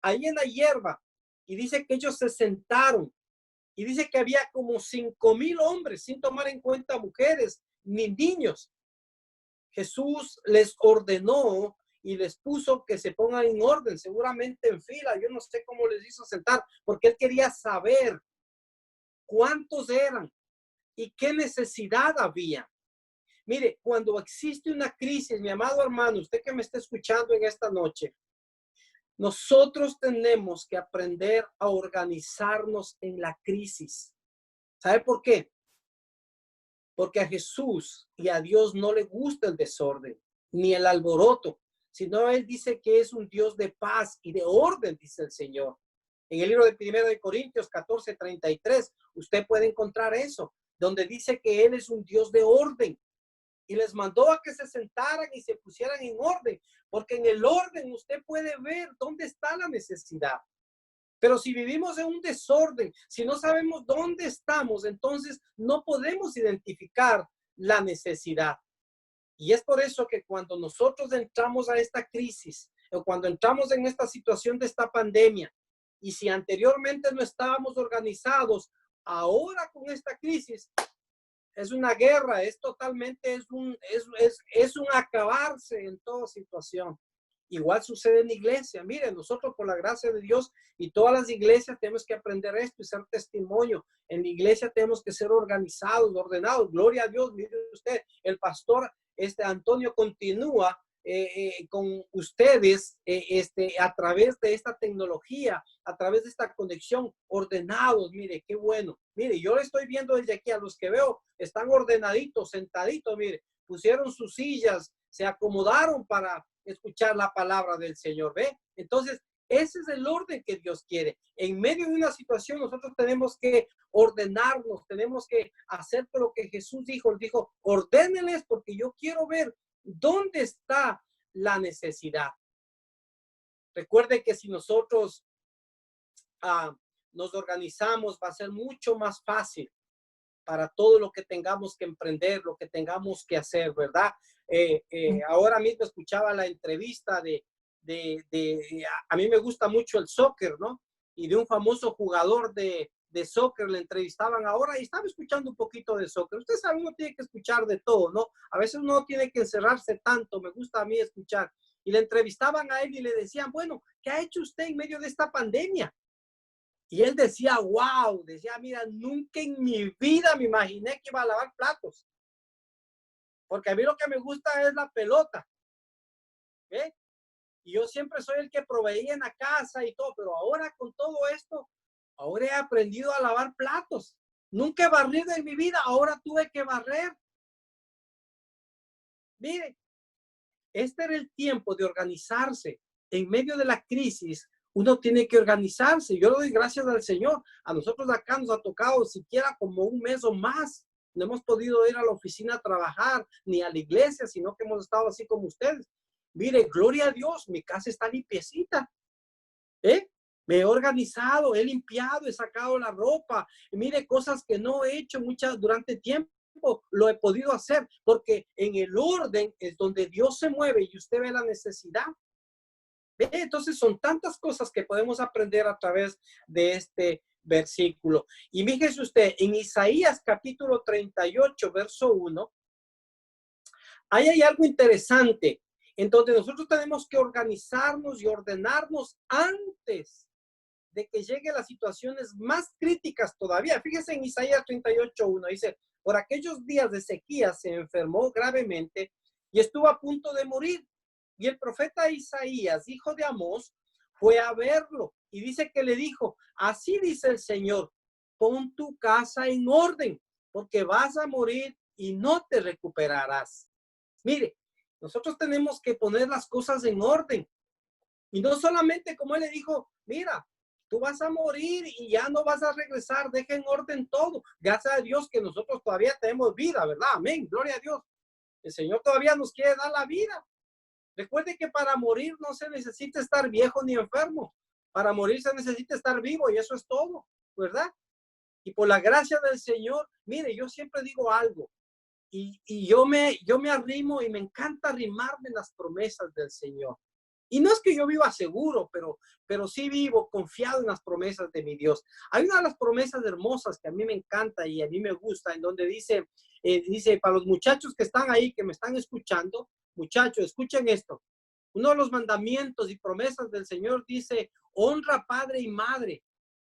ahí en la hierba. Y dice que ellos se sentaron. Y dice que había como 5,000 hombres, sin tomar en cuenta mujeres ni niños. Jesús les ordenó y les puso que se pongan en orden, seguramente en fila. Yo no sé cómo les hizo sentar, porque él quería saber cuántos eran y qué necesidad había. Mire, cuando existe una crisis, mi amado hermano, usted que me está escuchando en esta noche, nosotros tenemos que aprender a organizarnos en la crisis. ¿Sabe por qué? Porque a Jesús y a Dios no le gusta el desorden, ni el alboroto, sino Él dice que es un Dios de paz y de orden, dice el Señor. En el libro de 1 de Corintios 14:33, usted puede encontrar eso, donde dice que Él es un Dios de orden. Y les mandó a que se sentaran y se pusieran en orden, porque en el orden usted puede ver dónde está la necesidad. Pero si vivimos en un desorden, si no sabemos dónde estamos, entonces no podemos identificar la necesidad. Y es por eso que cuando nosotros entramos a esta crisis, o cuando entramos en esta situación de esta pandemia, y si anteriormente no estábamos organizados, ahora con esta crisis, es una guerra, es totalmente, es un acabarse en toda situación. Igual sucede en la iglesia. Miren, nosotros por la gracia de Dios y todas las iglesias tenemos que aprender esto y ser testimonio. En la iglesia tenemos que ser organizados, ordenados. Gloria a Dios. Mire usted, el pastor Antonio continúa con ustedes a través de esta tecnología, a través de esta conexión, ordenados. Mire, qué bueno. Mire, yo le estoy viendo desde aquí, a los que veo están ordenaditos, sentaditos, mire, pusieron sus sillas, se acomodaron para escuchar la palabra del Señor, ¿ve? Entonces, ese es el orden que Dios quiere. En medio de una situación, nosotros tenemos que ordenarnos, tenemos que hacer lo que Jesús dijo. Él dijo, ordénenles porque yo quiero ver dónde está la necesidad. Recuerde que si nosotros nos organizamos, va a ser mucho más fácil para todo lo que tengamos que emprender, lo que tengamos que hacer, ¿verdad? Ahora mismo escuchaba la entrevista a mí me gusta mucho el soccer, ¿no? y de un famoso jugador de soccer, le entrevistaban ahora y estaba escuchando un poquito de soccer. Usted sabe, uno tiene que escuchar de todo, ¿no? A veces uno tiene que encerrarse tanto, me gusta a mí escuchar. Y le entrevistaban a él y le decían, bueno, ¿qué ha hecho usted en medio de esta pandemia? Y él decía, wow, decía, mira, nunca en mi vida me imaginé que iba a lavar platos. Porque a mí lo que me gusta es la pelota. ¿Eh? Y yo siempre soy el que proveía en la casa y todo, pero ahora con todo esto, ahora he aprendido a lavar platos. Nunca he barrido en mi vida, ahora tuve que barrer. Mire, este era el tiempo de organizarse. En medio de la crisis, uno tiene que organizarse. Yo le doy gracias al Señor. A nosotros acá nos ha tocado siquiera como un mes o más. No hemos podido ir a la oficina a trabajar, ni a la iglesia, sino que hemos estado así como ustedes. Mire, gloria a Dios, mi casa está limpiecita. Me he organizado, he limpiado, he sacado la ropa. Y mire, cosas que no he hecho muchas durante tiempo, lo he podido hacer, porque en el orden es donde Dios se mueve y usted ve la necesidad. ¿Ve? Entonces son tantas cosas que podemos aprender a través de este versículo. Y fíjese usted, en Isaías capítulo 38, verso 1, ahí hay algo interesante, en donde nosotros tenemos que organizarnos y ordenarnos antes de que lleguen las situaciones más críticas todavía. Fíjese en Isaías 38:1, dice, por aquellos días de sequía se enfermó gravemente y estuvo a punto de morir. Y el profeta Isaías, hijo de Amós, fue a verlo y dice que le dijo, así dice el Señor, pon tu casa en orden, porque vas a morir y no te recuperarás. Mire, nosotros tenemos que poner las cosas en orden. Y no solamente como él le dijo, mira, tú vas a morir y ya no vas a regresar, deja en orden todo. Gracias a Dios que nosotros todavía tenemos vida, ¿verdad? Amén, gloria a Dios. El Señor todavía nos quiere dar la vida. Recuerde que para morir no se necesita estar viejo ni enfermo. Para morir se necesita estar vivo y eso es todo, ¿verdad? Y por la gracia del Señor, mire, yo siempre digo algo y yo me arrimo y me encanta arrimarme en las promesas del Señor. Y no es que yo viva seguro, pero sí vivo confiado en las promesas de mi Dios. Hay una de las promesas hermosas que a mí me encanta y a mí me gusta, en donde dice para los muchachos que están ahí, que me están escuchando, muchachos, escuchen esto. Uno de los mandamientos y promesas del Señor dice, honra padre y madre,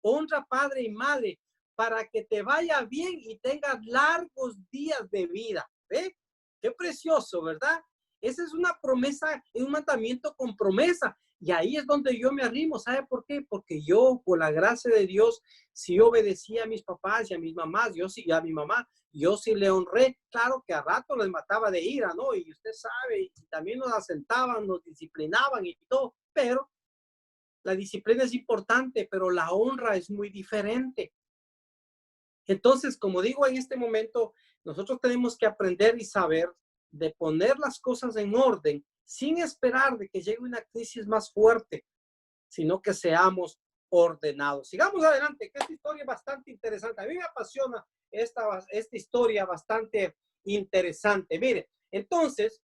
honra padre y madre, para que te vaya bien y tengas largos días de vida. ¿Ve? Qué precioso, ¿verdad? Esa es una promesa, es un mandamiento con promesa. Y ahí es donde yo me arrimo. ¿Sabe por qué? Porque yo, por la gracia de Dios, si obedecía a mis papás y a mis mamás, yo sí, a mi mamá, yo sí le honré. Claro que a rato les mataba de ira, ¿no? Y usted sabe, y también nos asentaban, nos disciplinaban y todo. Pero la disciplina es importante, pero la honra es muy diferente. Entonces, como digo en este momento, nosotros tenemos que aprender y saber de poner las cosas en orden sin esperar de que llegue una crisis más fuerte, sino que seamos ordenados. Sigamos adelante, que esta historia es bastante interesante. A mí me apasiona esta historia bastante interesante. Mire, entonces,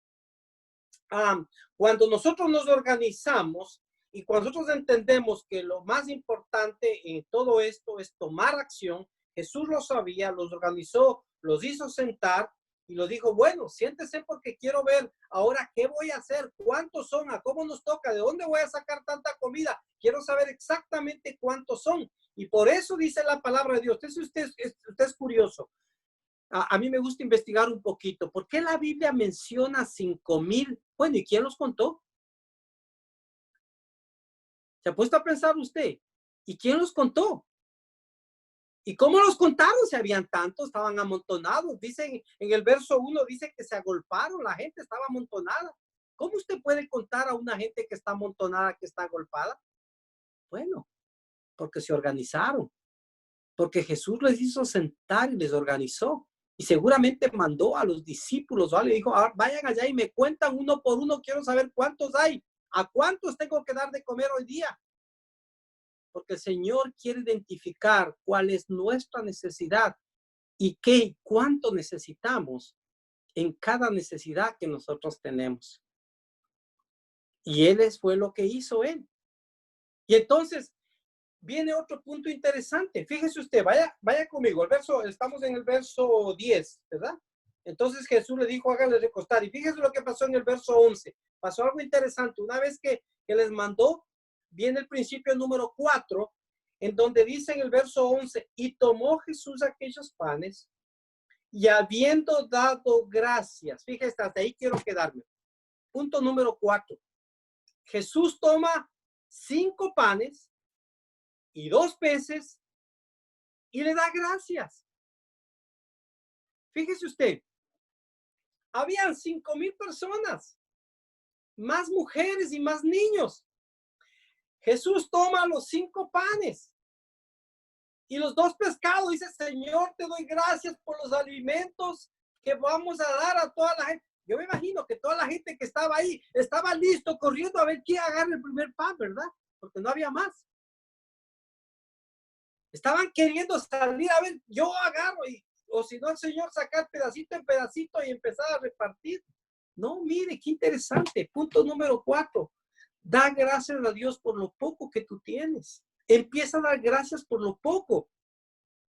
cuando nosotros nos organizamos y cuando nosotros entendemos que lo más importante en todo esto es tomar acción, Jesús lo sabía, los organizó, los hizo sentar y los dijo, bueno, siéntese porque quiero ver ahora qué voy a hacer, cuántos son, a cómo nos toca, de dónde voy a sacar tanta comida, quiero saber exactamente cuántos son. Y por eso dice la palabra de Dios. Usted es curioso. A mí me gusta investigar un poquito. ¿Por qué la Biblia menciona 5,000? Bueno, ¿y quién los contó? ¿Se ha puesto a pensar usted? ¿Y quién los contó? ¿Y cómo los contaron? Si habían tantos, estaban amontonados. Dicen en el verso 1, dice que se agolparon, la gente estaba amontonada. ¿Cómo usted puede contar a una gente que está amontonada, que está agolpada? Bueno, porque se organizaron. Porque Jesús les hizo sentar y les organizó. Y seguramente mandó a los discípulos, ¿vale? Le dijo, vayan allá y me cuentan uno por uno, quiero saber cuántos hay. ¿A cuántos tengo que dar de comer hoy día? Porque el Señor quiere identificar cuál es nuestra necesidad y qué y cuánto necesitamos en cada necesidad que nosotros tenemos. Y fue lo que hizo él. Y entonces, viene otro punto interesante. Fíjese usted, vaya conmigo. Estamos en el verso 10, ¿verdad? Entonces Jesús le dijo, háganle recostar. Y fíjese lo que pasó en el verso 11. Pasó algo interesante. Una vez que les mandó, viene el principio número 4, en donde dice en el verso 11, y tomó Jesús aquellos panes, y habiendo dado gracias. Fíjese, hasta ahí quiero quedarme. Punto número 4. Jesús toma 5 panes y 2 peces y le da gracias. Fíjese usted, habían 5,000 personas, más mujeres y más niños. Jesús toma los 5 panes y los 2 pescados. Dice, Señor, te doy gracias por los alimentos que vamos a dar a toda la gente. Yo me imagino que toda la gente que estaba ahí estaba listo, corriendo a ver quién agarra el primer pan, ¿verdad? Porque no había más. Estaban queriendo salir a ver, yo agarro, o si no, el Señor sacar pedacito en pedacito y empezar a repartir. No, mire, qué interesante. Punto número 4. Da gracias a Dios por lo poco que tú tienes. Empieza a dar gracias por lo poco,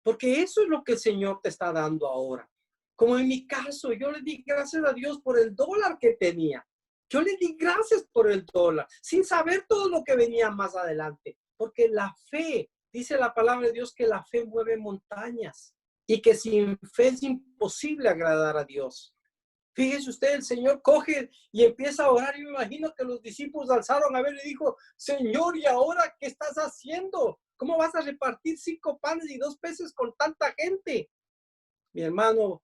porque eso es lo que el Señor te está dando ahora. Como en mi caso, yo le di gracias a Dios por el dólar que tenía. Yo le di gracias por el dólar, sin saber todo lo que venía más adelante, porque la fe, dice la palabra de Dios, que la fe mueve montañas y que sin fe es imposible agradar a Dios. Fíjese usted, el Señor coge y empieza a orar. Y me imagino que los discípulos alzaron a ver y dijo, Señor, ¿y ahora qué estás haciendo? ¿Cómo vas a repartir 5 panes y 2 peces con tanta gente? Mi hermano,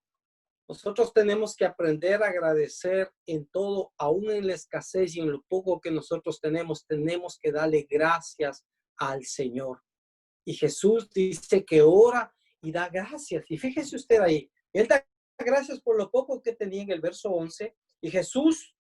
nosotros tenemos que aprender a agradecer en todo, aún en la escasez y en lo poco que nosotros tenemos que darle gracias al Señor. Y Jesús dice que ora y da gracias. Y fíjese usted ahí, Él da gracias por lo poco que tenía en el verso 11. Y Jesús,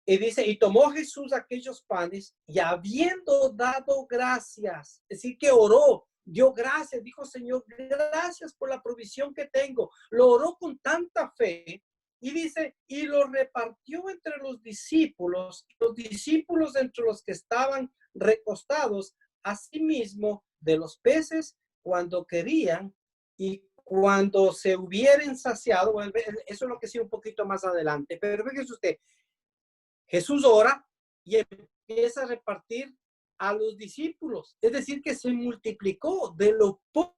y dice, y tomó Jesús aquellos panes y habiendo dado gracias, es decir, que oró, dio gracias, dijo, Señor, gracias por la provisión que tengo. Lo oró con tanta fe y dice, y lo repartió entre los discípulos entre los que estaban recostados, asimismo de los peces cuando querían y cuando se hubieran saciado. Bueno, eso es lo que sigue un poquito más adelante, pero fíjese usted, Jesús ora y empieza a repartir a los discípulos, es decir, que se multiplicó de lo poco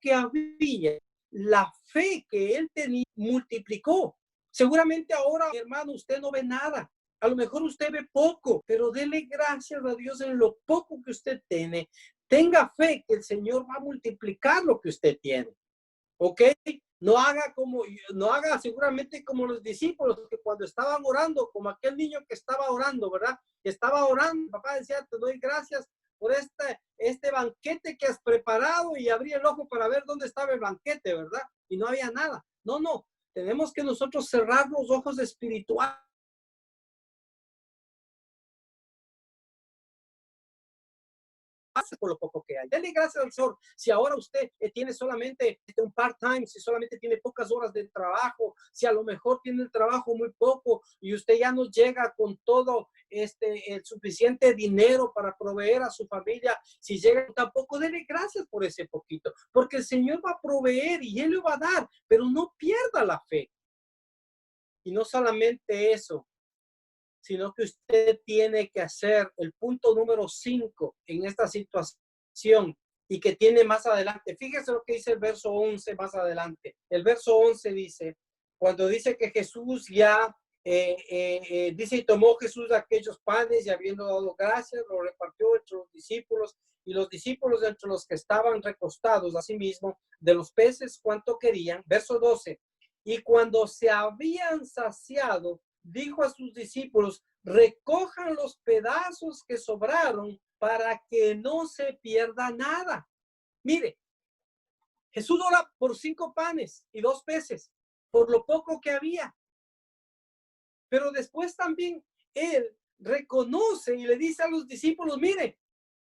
que había, la fe que él tenía multiplicó. Seguramente ahora, mi hermano, usted no ve nada. A lo mejor usted ve poco, pero dele gracias a Dios en lo poco que usted tiene. Tenga fe que el Señor va a multiplicar lo que usted tiene. ¿Ok? No haga seguramente como los discípulos que cuando estaban orando, como aquel niño que estaba orando, ¿verdad? Que estaba orando, papá decía, te doy gracias por este banquete que has preparado, y abrí el ojo para ver dónde estaba el banquete, ¿verdad? Y no había nada. No, tenemos que nosotros cerrar los ojos espirituales por lo poco que hay. Dele gracias al Señor. Si ahora usted tiene solamente un part-time, si solamente tiene pocas horas de trabajo, si a lo mejor tiene el trabajo muy poco y usted ya no llega con todo el suficiente dinero para proveer a su familia, si llega tampoco, dele gracias por ese poquito, porque el Señor va a proveer y Él le va a dar, pero no pierda la fe. Y no solamente eso, sino que usted tiene que hacer el punto número 5 en esta situación y que tiene más adelante. Fíjese lo que dice el verso 11 más adelante. El verso 11 dice, cuando dice que Jesús ya, dice, y tomó Jesús aquellos panes y habiendo dado gracias, lo repartió entre los discípulos, y los discípulos entre los que estaban recostados asimismo de los peces cuanto querían. Verso 12, y cuando se habían saciado, dijo a sus discípulos, recojan los pedazos que sobraron para que no se pierda nada. Mire, Jesús ora por 5 panes y 2 peces, por lo poco que había. Pero después también Él reconoce y le dice a los discípulos, mire,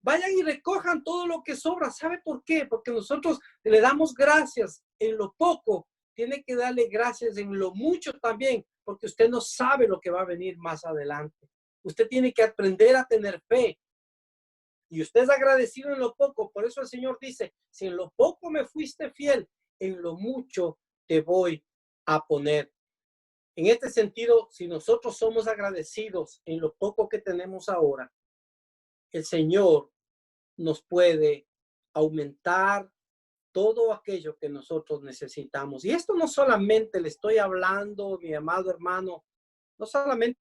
vayan y recojan todo lo que sobra. ¿Sabe por qué? Porque nosotros le damos gracias en lo poco. Tiene que darle gracias en lo mucho también, porque usted no sabe lo que va a venir más adelante. Usted tiene que aprender a tener fe Y usted es agradecido en lo poco. Por eso el Señor dice, si en lo poco me fuiste fiel, en lo mucho te voy a poner. En este sentido, si nosotros somos agradecidos en lo poco que tenemos ahora, el Señor nos puede aumentar todo aquello que nosotros necesitamos. Y esto no solamente le estoy hablando, mi amado hermano, no solamente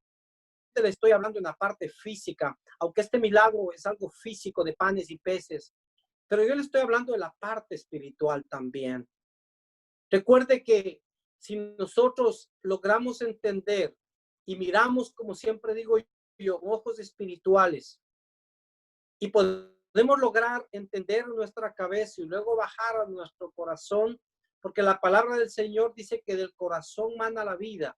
le estoy hablando en la parte física, aunque este milagro es algo físico de panes y peces, pero yo le estoy hablando de la parte espiritual también. Recuerde que si nosotros logramos entender y miramos, como siempre digo yo, ojos espirituales, y podemos lograr entender nuestra cabeza y luego bajar a nuestro corazón, porque la palabra del Señor dice que del corazón mana la vida.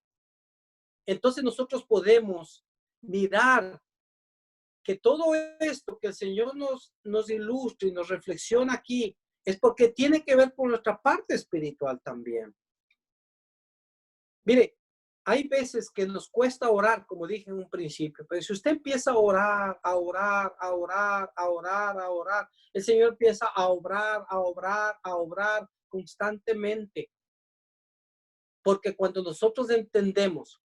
Entonces nosotros podemos mirar que todo esto que el Señor nos ilustra y nos reflexiona aquí es porque tiene que ver con nuestra parte espiritual también. Mire, hay veces que nos cuesta orar, como dije en un principio, pero si usted empieza a orar, a orar, a orar, a orar, a orar, el Señor empieza a obrar, a obrar, a obrar constantemente. Porque cuando nosotros entendemos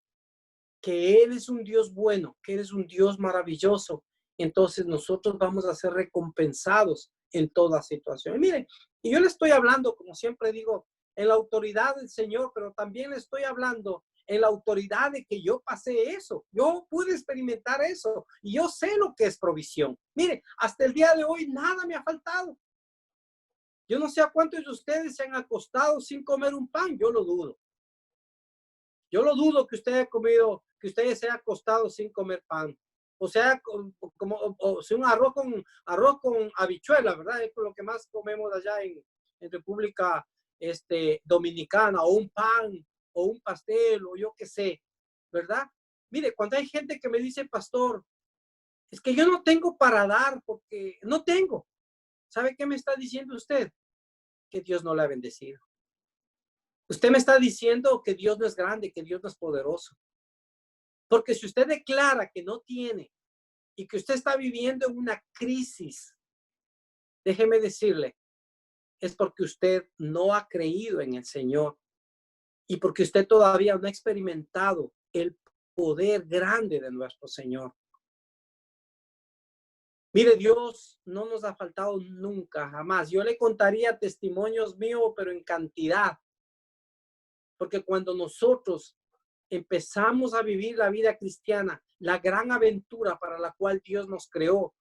que Él es un Dios bueno, que Él es un Dios maravilloso, entonces nosotros vamos a ser recompensados en toda situación. Y miren, y yo le estoy hablando, como siempre digo, en la autoridad del Señor, pero también le estoy hablando en la autoridad de que yo pasé eso. Yo pude experimentar eso y yo sé lo que es provisión. Mire, hasta el día de hoy nada me ha faltado. Yo no sé a cuántos de ustedes se han acostado sin comer un pan, yo lo dudo. Yo lo dudo que usted haya comido, que usted se haya acostado sin comer pan. O sea, o sea, un arroz con habichuela, ¿verdad? Es lo que más comemos allá en República Dominicana, o un pan, o un pastel, o yo qué sé, ¿verdad? Mire, cuando hay gente que me dice, pastor, es que yo no tengo para dar porque no tengo. ¿Sabe qué me está diciendo usted? Que Dios no le ha bendecido. Usted me está diciendo que Dios no es grande, que Dios no es poderoso. Porque si usted declara que no tiene y que usted está viviendo en una crisis, déjeme decirle, es porque usted no ha creído en el Señor y porque usted todavía no ha experimentado el poder grande de nuestro Señor. Mire, Dios no nos ha faltado nunca, jamás. Yo le contaría testimonios míos, pero en cantidad. Porque cuando nosotros empezamos a vivir la vida cristiana, la gran aventura para la cual Dios nos creó,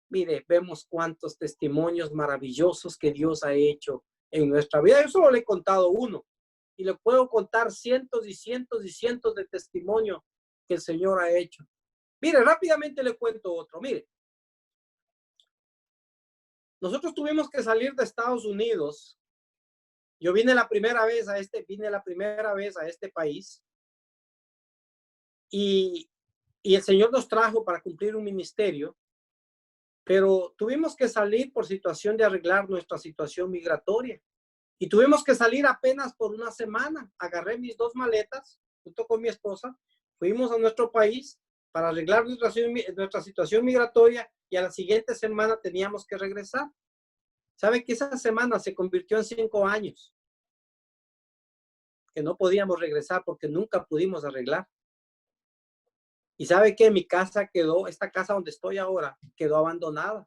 mire, vemos cuántos testimonios maravillosos que Dios ha hecho en nuestra vida. Yo solo le he contado uno y le puedo contar cientos y cientos y cientos de testimonios que el Señor ha hecho. Mire, rápidamente le cuento otro. Mire, nosotros tuvimos que salir de Estados Unidos. Yo vine la primera vez a este país y el Señor nos trajo para cumplir un ministerio, pero tuvimos que salir por situación de arreglar nuestra situación migratoria. Y tuvimos que salir apenas por una semana. Agarré mis 2 maletas junto con mi esposa, fuimos a nuestro país para arreglar nuestra situación migratoria y a la siguiente semana teníamos que regresar. ¿Sabe que esa semana se convirtió en 5 años? Que no podíamos regresar porque nunca pudimos arreglar. Y ¿sabe qué? Mi casa quedó, esta casa donde estoy ahora, quedó abandonada.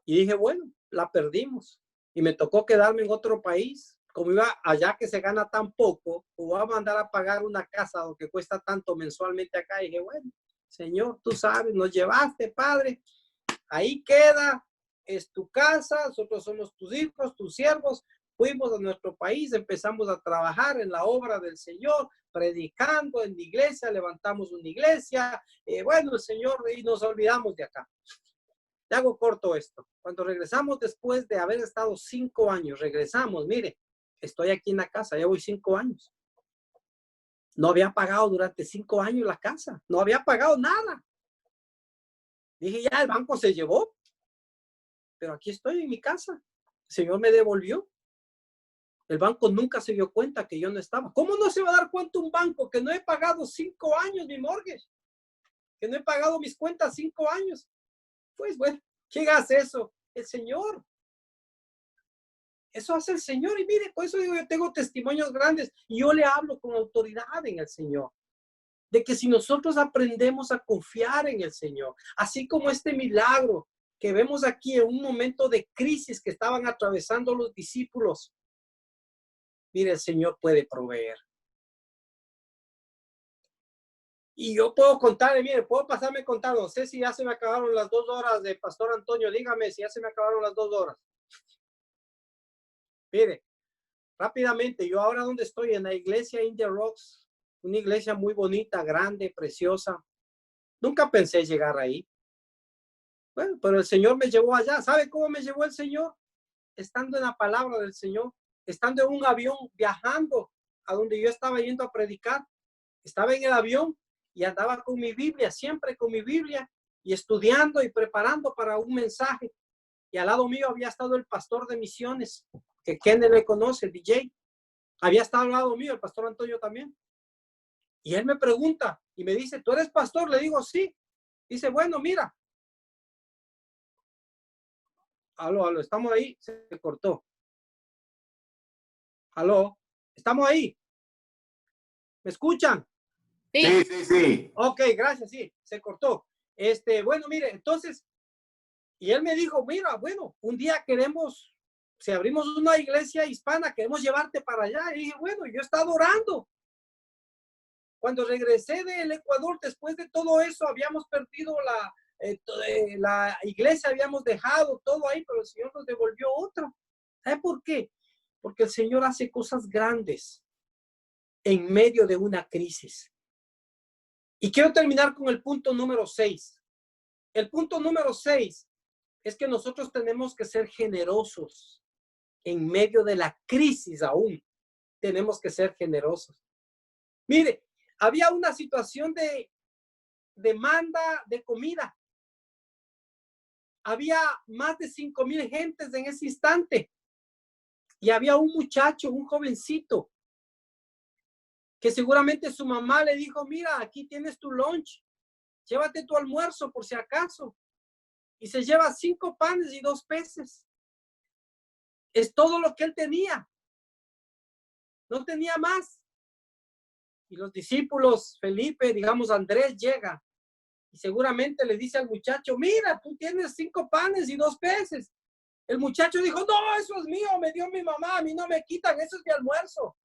Y dije, bueno, la perdimos. Y me tocó quedarme en otro país. Como iba allá que se gana tan poco, o va a mandar a pagar una casa que cuesta tanto mensualmente acá. Y dije, bueno, Señor, tú sabes, nos llevaste, Padre. Ahí queda, es tu casa, nosotros somos tus hijos, tus siervos. Fuimos a nuestro país, empezamos a trabajar en la obra del Señor, predicando en la iglesia, levantamos una iglesia. Bueno, el Señor, y nos olvidamos de acá. Te hago corto esto. Cuando regresamos después de haber estado 5 años, regresamos, mire, estoy aquí en la casa, ya voy 5 años. No había pagado durante 5 años la casa, no había pagado nada. Dije, ya el banco se llevó, pero aquí estoy en mi casa. El Señor me devolvió. El banco nunca se dio cuenta que yo no estaba. ¿Cómo no se va a dar cuenta un banco que no he pagado 5 años mi mortgage? Que no he pagado mis cuentas 5 años. Pues bueno, ¿quién hace eso? El Señor. Eso hace el Señor. Y mire, por eso digo, yo tengo testimonios grandes y yo le hablo con autoridad en el Señor. De que si nosotros aprendemos a confiar en el Señor, así como este milagro que vemos aquí en un momento de crisis que estaban atravesando los discípulos, mire, el Señor puede proveer. Y yo puedo contar, mire, puedo pasarme contando, no sé si ya se me acabaron las 2 horas de Pastor Antonio, dígame si ya se me acabaron las 2 horas. Mire, rápidamente, yo ahora donde estoy, en la iglesia India Rocks, una iglesia muy bonita, grande, preciosa. Nunca pensé llegar ahí. Bueno, pero el Señor me llevó allá. ¿Sabe cómo me llevó el Señor? Estando en la palabra del Señor, estando en un avión, viajando a donde yo estaba yendo a predicar. Estaba en el avión y andaba con mi Biblia, siempre con mi Biblia, y estudiando y preparando para un mensaje. Y al lado mío había estado el pastor de misiones, que Kenneth le conoce, el DJ. Había estado al lado mío, el pastor Antonio también. Y él me pregunta y me dice, ¿tú eres pastor? Le digo, sí. Dice, bueno, mira. Aló, estamos ahí. Se cortó. Aló, estamos ahí. ¿Me escuchan? Sí, sí, sí. Ok, gracias, sí, se cortó. Bueno, mire, entonces, y él me dijo, mira, bueno, un día queremos, si abrimos una iglesia hispana, queremos llevarte para allá. Y dije, bueno, yo he estado orando. Cuando regresé del Ecuador, después de todo eso, habíamos perdido la iglesia, habíamos dejado todo ahí, pero el Señor nos devolvió otro. ¿Sabe por qué? Porque el Señor hace cosas grandes en medio de una crisis. Y quiero terminar con el punto número 6. El punto número 6 es que nosotros tenemos que ser generosos en medio de la crisis aún. Tenemos que ser generosos. Mire, había una situación de demanda de comida. Había más de 5,000 gentes en ese instante. Y había un muchacho, un jovencito, que seguramente su mamá le dijo, mira, aquí tienes tu lunch, llévate tu almuerzo por si acaso. Y se lleva 5 panes y 2 peces. Es todo lo que él tenía. No tenía más. Y los discípulos, Felipe, digamos, Andrés llega y seguramente le dice al muchacho, mira, tú tienes 5 panes y 2 peces. El muchacho dijo, no, eso es mío, me dio mi mamá, a mí no me quitan, eso es mi almuerzo.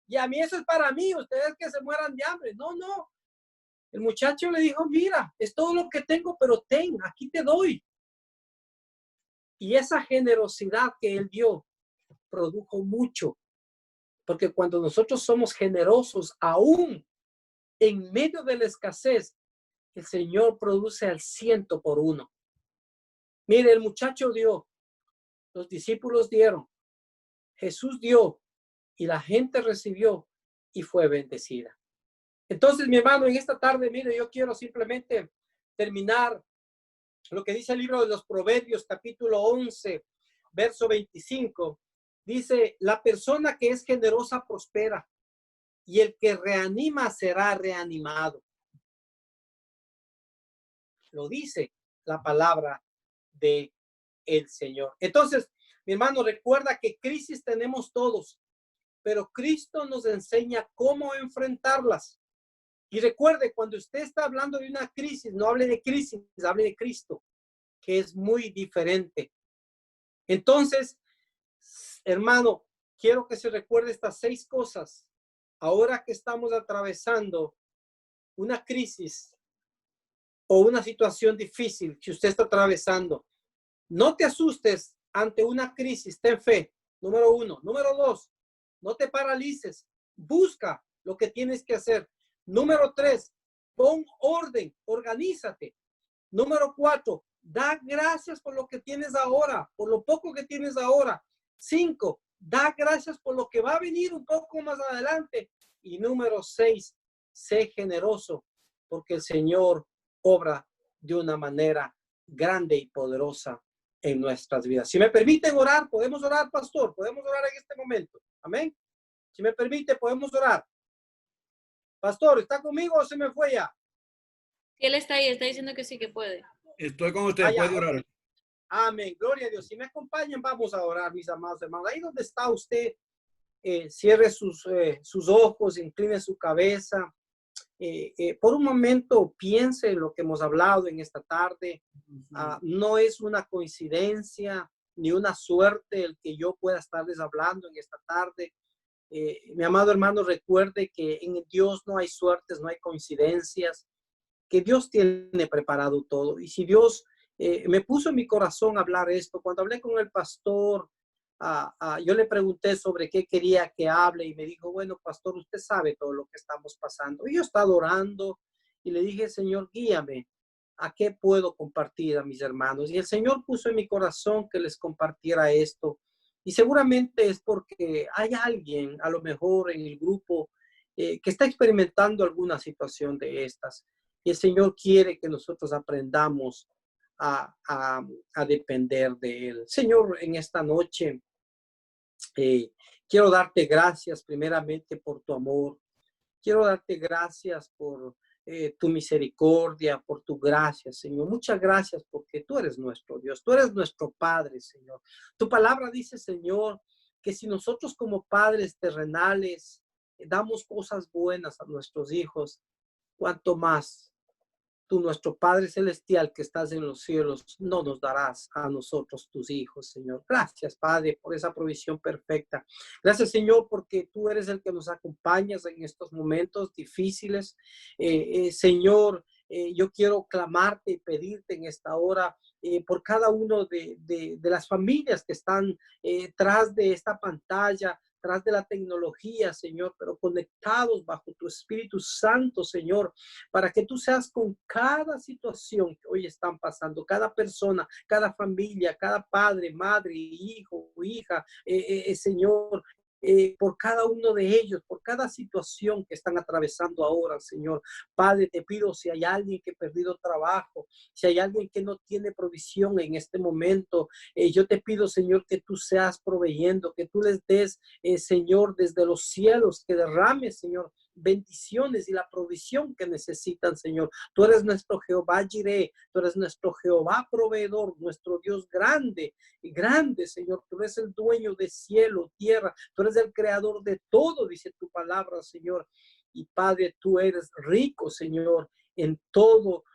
Y a mí eso es para mí, ustedes que se mueran de hambre. No, no. El muchacho le dijo, mira, es todo lo que tengo, pero ten, aquí te doy. Y esa generosidad que él dio produjo mucho. Porque cuando nosotros somos generosos, aún en medio de la escasez, el Señor produce al 100 por 1. Mire, el muchacho dio, los discípulos dieron, Jesús dio y la gente recibió y fue bendecida. Entonces, mi hermano, en esta tarde, mire, yo quiero simplemente terminar lo que dice el libro de los Proverbios, capítulo 11, verso 25. Dice, la persona que es generosa prospera y el que reanima será reanimado. Lo dice la palabra de el Señor. Entonces, mi hermano, recuerda que crisis tenemos todos, pero Cristo nos enseña cómo enfrentarlas. Y recuerde, cuando usted está hablando de una crisis, no hable de crisis, hable de Cristo, que es muy diferente. Entonces, hermano, quiero que se recuerde estas 6 cosas. Ahora que estamos atravesando una crisis o una situación difícil que usted está atravesando, no te asustes ante una crisis, ten fe, número 1. Número 2, no te paralices, busca lo que tienes que hacer. Número 3, pon orden, organízate. Número 4, da gracias por lo que tienes ahora, por lo poco que tienes ahora. 5, da gracias por lo que va a venir un poco más adelante. Y número 6, sé generoso, porque el Señor obra de una manera grande y poderosa en nuestras vidas. Si me permiten orar, podemos orar, pastor, podemos orar en este momento. Amén. Si me permite, podemos orar. Pastor, ¿está conmigo o se me fue ya? Si él está ahí, está diciendo que sí que puede. Estoy con usted, Allá, puede ok. orar. Amén. Gloria a Dios. Si me acompañan, vamos a orar, mis amados hermanos. Ahí donde está usted, cierre sus ojos, incline su cabeza. Por un momento piense en lo que hemos hablado en esta tarde. No es una coincidencia ni una suerte el que yo pueda estarles hablando en esta tarde. Mi amado hermano, recuerde que en Dios no hay suertes, no hay coincidencias, que Dios tiene preparado todo. Y si Dios me puso en mi corazón hablar esto, cuando hablé con el pastor, yo le pregunté sobre qué quería que hable y me dijo, bueno, pastor, usted sabe todo lo que estamos pasando. Y yo estaba orando y le dije, Señor, guíame. ¿A qué puedo compartir a mis hermanos? Y el Señor puso en mi corazón que les compartiera esto. Y seguramente es porque hay alguien, a lo mejor en el grupo, que está experimentando alguna situación de estas. Y el Señor quiere que nosotros aprendamos a depender de Él. Señor, en esta noche quiero darte gracias primeramente por tu amor. Quiero darte gracias por tu misericordia, por tu gracia, Señor. Muchas gracias porque tú eres nuestro Dios, tú eres nuestro Padre, Señor. Tu palabra dice, Señor, que si nosotros como padres terrenales damos cosas buenas a nuestros hijos, cuanto más tú, nuestro Padre Celestial que estás en los cielos, no nos darás a nosotros, tus hijos, Señor. Gracias, Padre, por esa provisión perfecta. Gracias, Señor, porque tú eres el que nos acompañas en estos momentos difíciles. Señor, yo quiero clamarte y pedirte en esta hora por cada uno de las familias que están tras de esta pantalla, tras de la tecnología, Señor, pero conectados bajo tu Espíritu Santo, Señor, para que tú seas con cada situación que hoy están pasando, cada persona, cada familia, cada padre, madre, hijo, hija, Señor, por cada uno de ellos, por cada situación que están atravesando ahora, Señor. Padre, te pido si hay alguien que ha perdido trabajo, si hay alguien que no tiene provisión en este momento, yo te pido, Señor, que tú seas proveyendo, que tú les des, Señor, desde los cielos, que derrames, Señor, bendiciones y la provisión que necesitan, Señor. Tú eres nuestro Jehová Jireh, tú eres nuestro Jehová proveedor, nuestro Dios grande y grande, Señor. Tú eres el dueño de cielo, tierra, tú eres el creador de todo, dice tu palabra, Señor. Y Padre, tú eres rico, Señor, en todo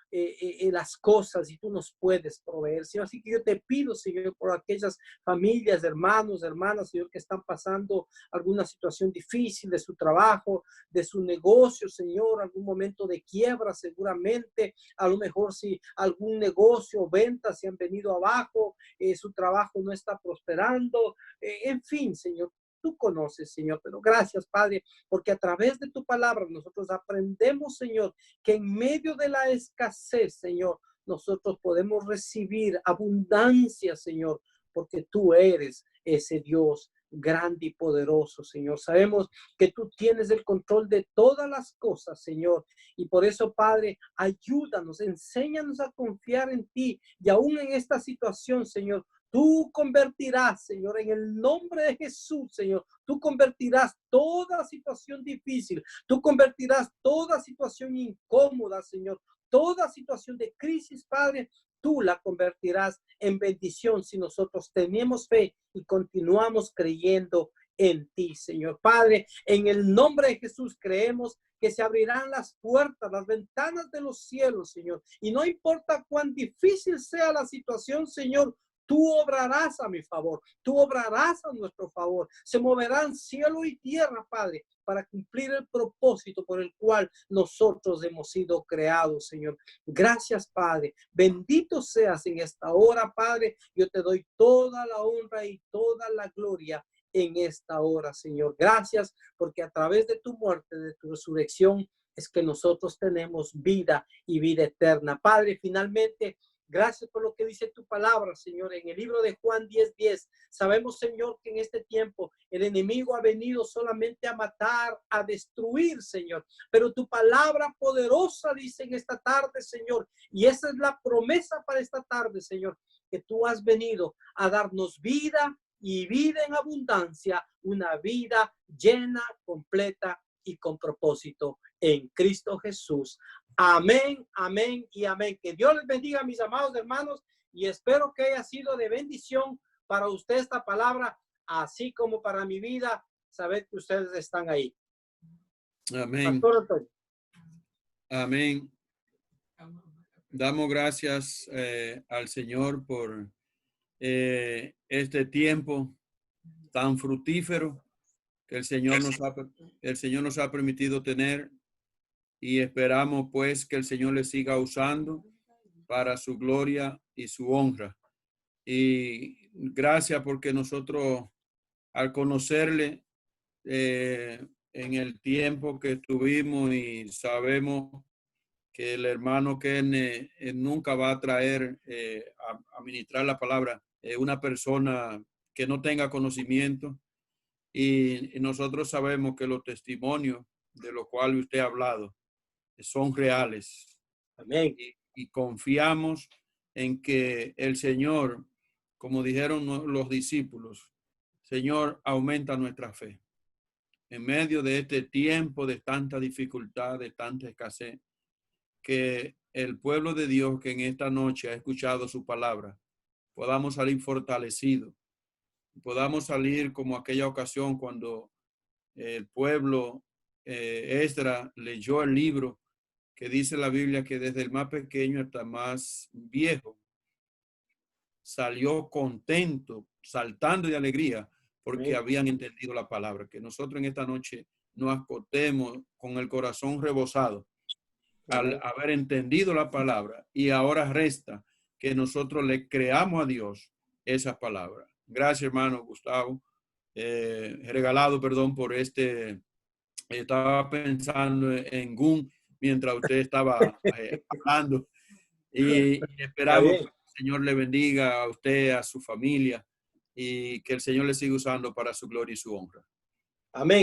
las cosas y tú nos puedes proveer, Señor. Así que yo te pido, Señor, por aquellas familias, hermanos, hermanas, Señor, que están pasando alguna situación difícil de su trabajo, de su negocio, Señor, algún momento de quiebra seguramente, a lo mejor si algún negocio, ventas se han venido abajo, su trabajo no está prosperando, en fin, Señor. Tú conoces, Señor, pero gracias, Padre, porque a través de tu palabra nosotros aprendemos, Señor, que en medio de la escasez, Señor, nosotros podemos recibir abundancia, Señor, porque tú eres ese Dios grande y poderoso, Señor. Sabemos que tú tienes el control de todas las cosas, Señor. Y por eso, Padre, ayúdanos, enséñanos a confiar en ti. Y aún en esta situación, Señor, tú convertirás, Señor, en el nombre de Jesús, Señor. Tú convertirás toda situación difícil. Tú convertirás toda situación incómoda, Señor. Toda situación de crisis, Padre, tú la convertirás en bendición si nosotros tenemos fe y continuamos creyendo en ti, Señor. Padre, en el nombre de Jesús creemos que se abrirán las puertas, las ventanas de los cielos, Señor. Y no importa cuán difícil sea la situación, Señor, tú obrarás a mi favor, tú obrarás a nuestro favor. Se moverán cielo y tierra, Padre, para cumplir el propósito por el cual nosotros hemos sido creados, Señor. Gracias, Padre. Bendito seas en esta hora, Padre. Yo te doy toda la honra y toda la gloria en esta hora, Señor. Gracias porque a través de tu muerte, de tu resurrección, es que nosotros tenemos vida y vida eterna. Padre, finalmente, gracias por lo que dice tu palabra, Señor. En el libro de Juan 10:10, sabemos, Señor, que en este tiempo el enemigo ha venido solamente a matar, a destruir, Señor. Pero tu palabra poderosa dice en esta tarde, Señor, y esa es la promesa para esta tarde, Señor, que tú has venido a darnos vida y vida en abundancia, una vida llena, completa y con propósito en Cristo Jesús. Amén, amén y amén. Que Dios les bendiga, mis amados hermanos, y espero que haya sido de bendición para usted esta palabra, así como para mi vida, saber que ustedes están ahí. Amén. Pastor Antonio. Amén. Damos gracias al Señor por este tiempo tan fructífero que el Señor nos ha permitido tener, y esperamos pues que el Señor le siga usando para su gloria y su honra. Y gracias porque nosotros, al conocerle en el tiempo que estuvimos, y sabemos que el hermano Ken nunca va a traer a ministrar la palabra una persona que no tenga conocimiento, y nosotros sabemos que los testimonios de los cuales usted ha hablado son reales. Amén. Y confiamos en que el Señor, como dijeron los discípulos, Señor, aumenta nuestra fe. En medio de este tiempo de tanta dificultad, de tanta escasez, que el pueblo de Dios que en esta noche ha escuchado su palabra, podamos salir fortalecidos, podamos salir como aquella ocasión cuando el pueblo Esdras leyó el libro, que dice la Biblia que desde el más pequeño hasta el más viejo salió contento, saltando de alegría, porque habían entendido la palabra. Que nosotros en esta noche nos acostemos con el corazón rebosado al haber entendido la palabra, y ahora resta que nosotros le creamos a Dios esas palabras. Gracias, hermano Gustavo. Regalado, perdón, por estaba pensando en Gun mientras usted estaba hablando, y esperamos que el Señor le bendiga a usted, a su familia, y que el Señor le siga usando para su gloria y su honra. Amén.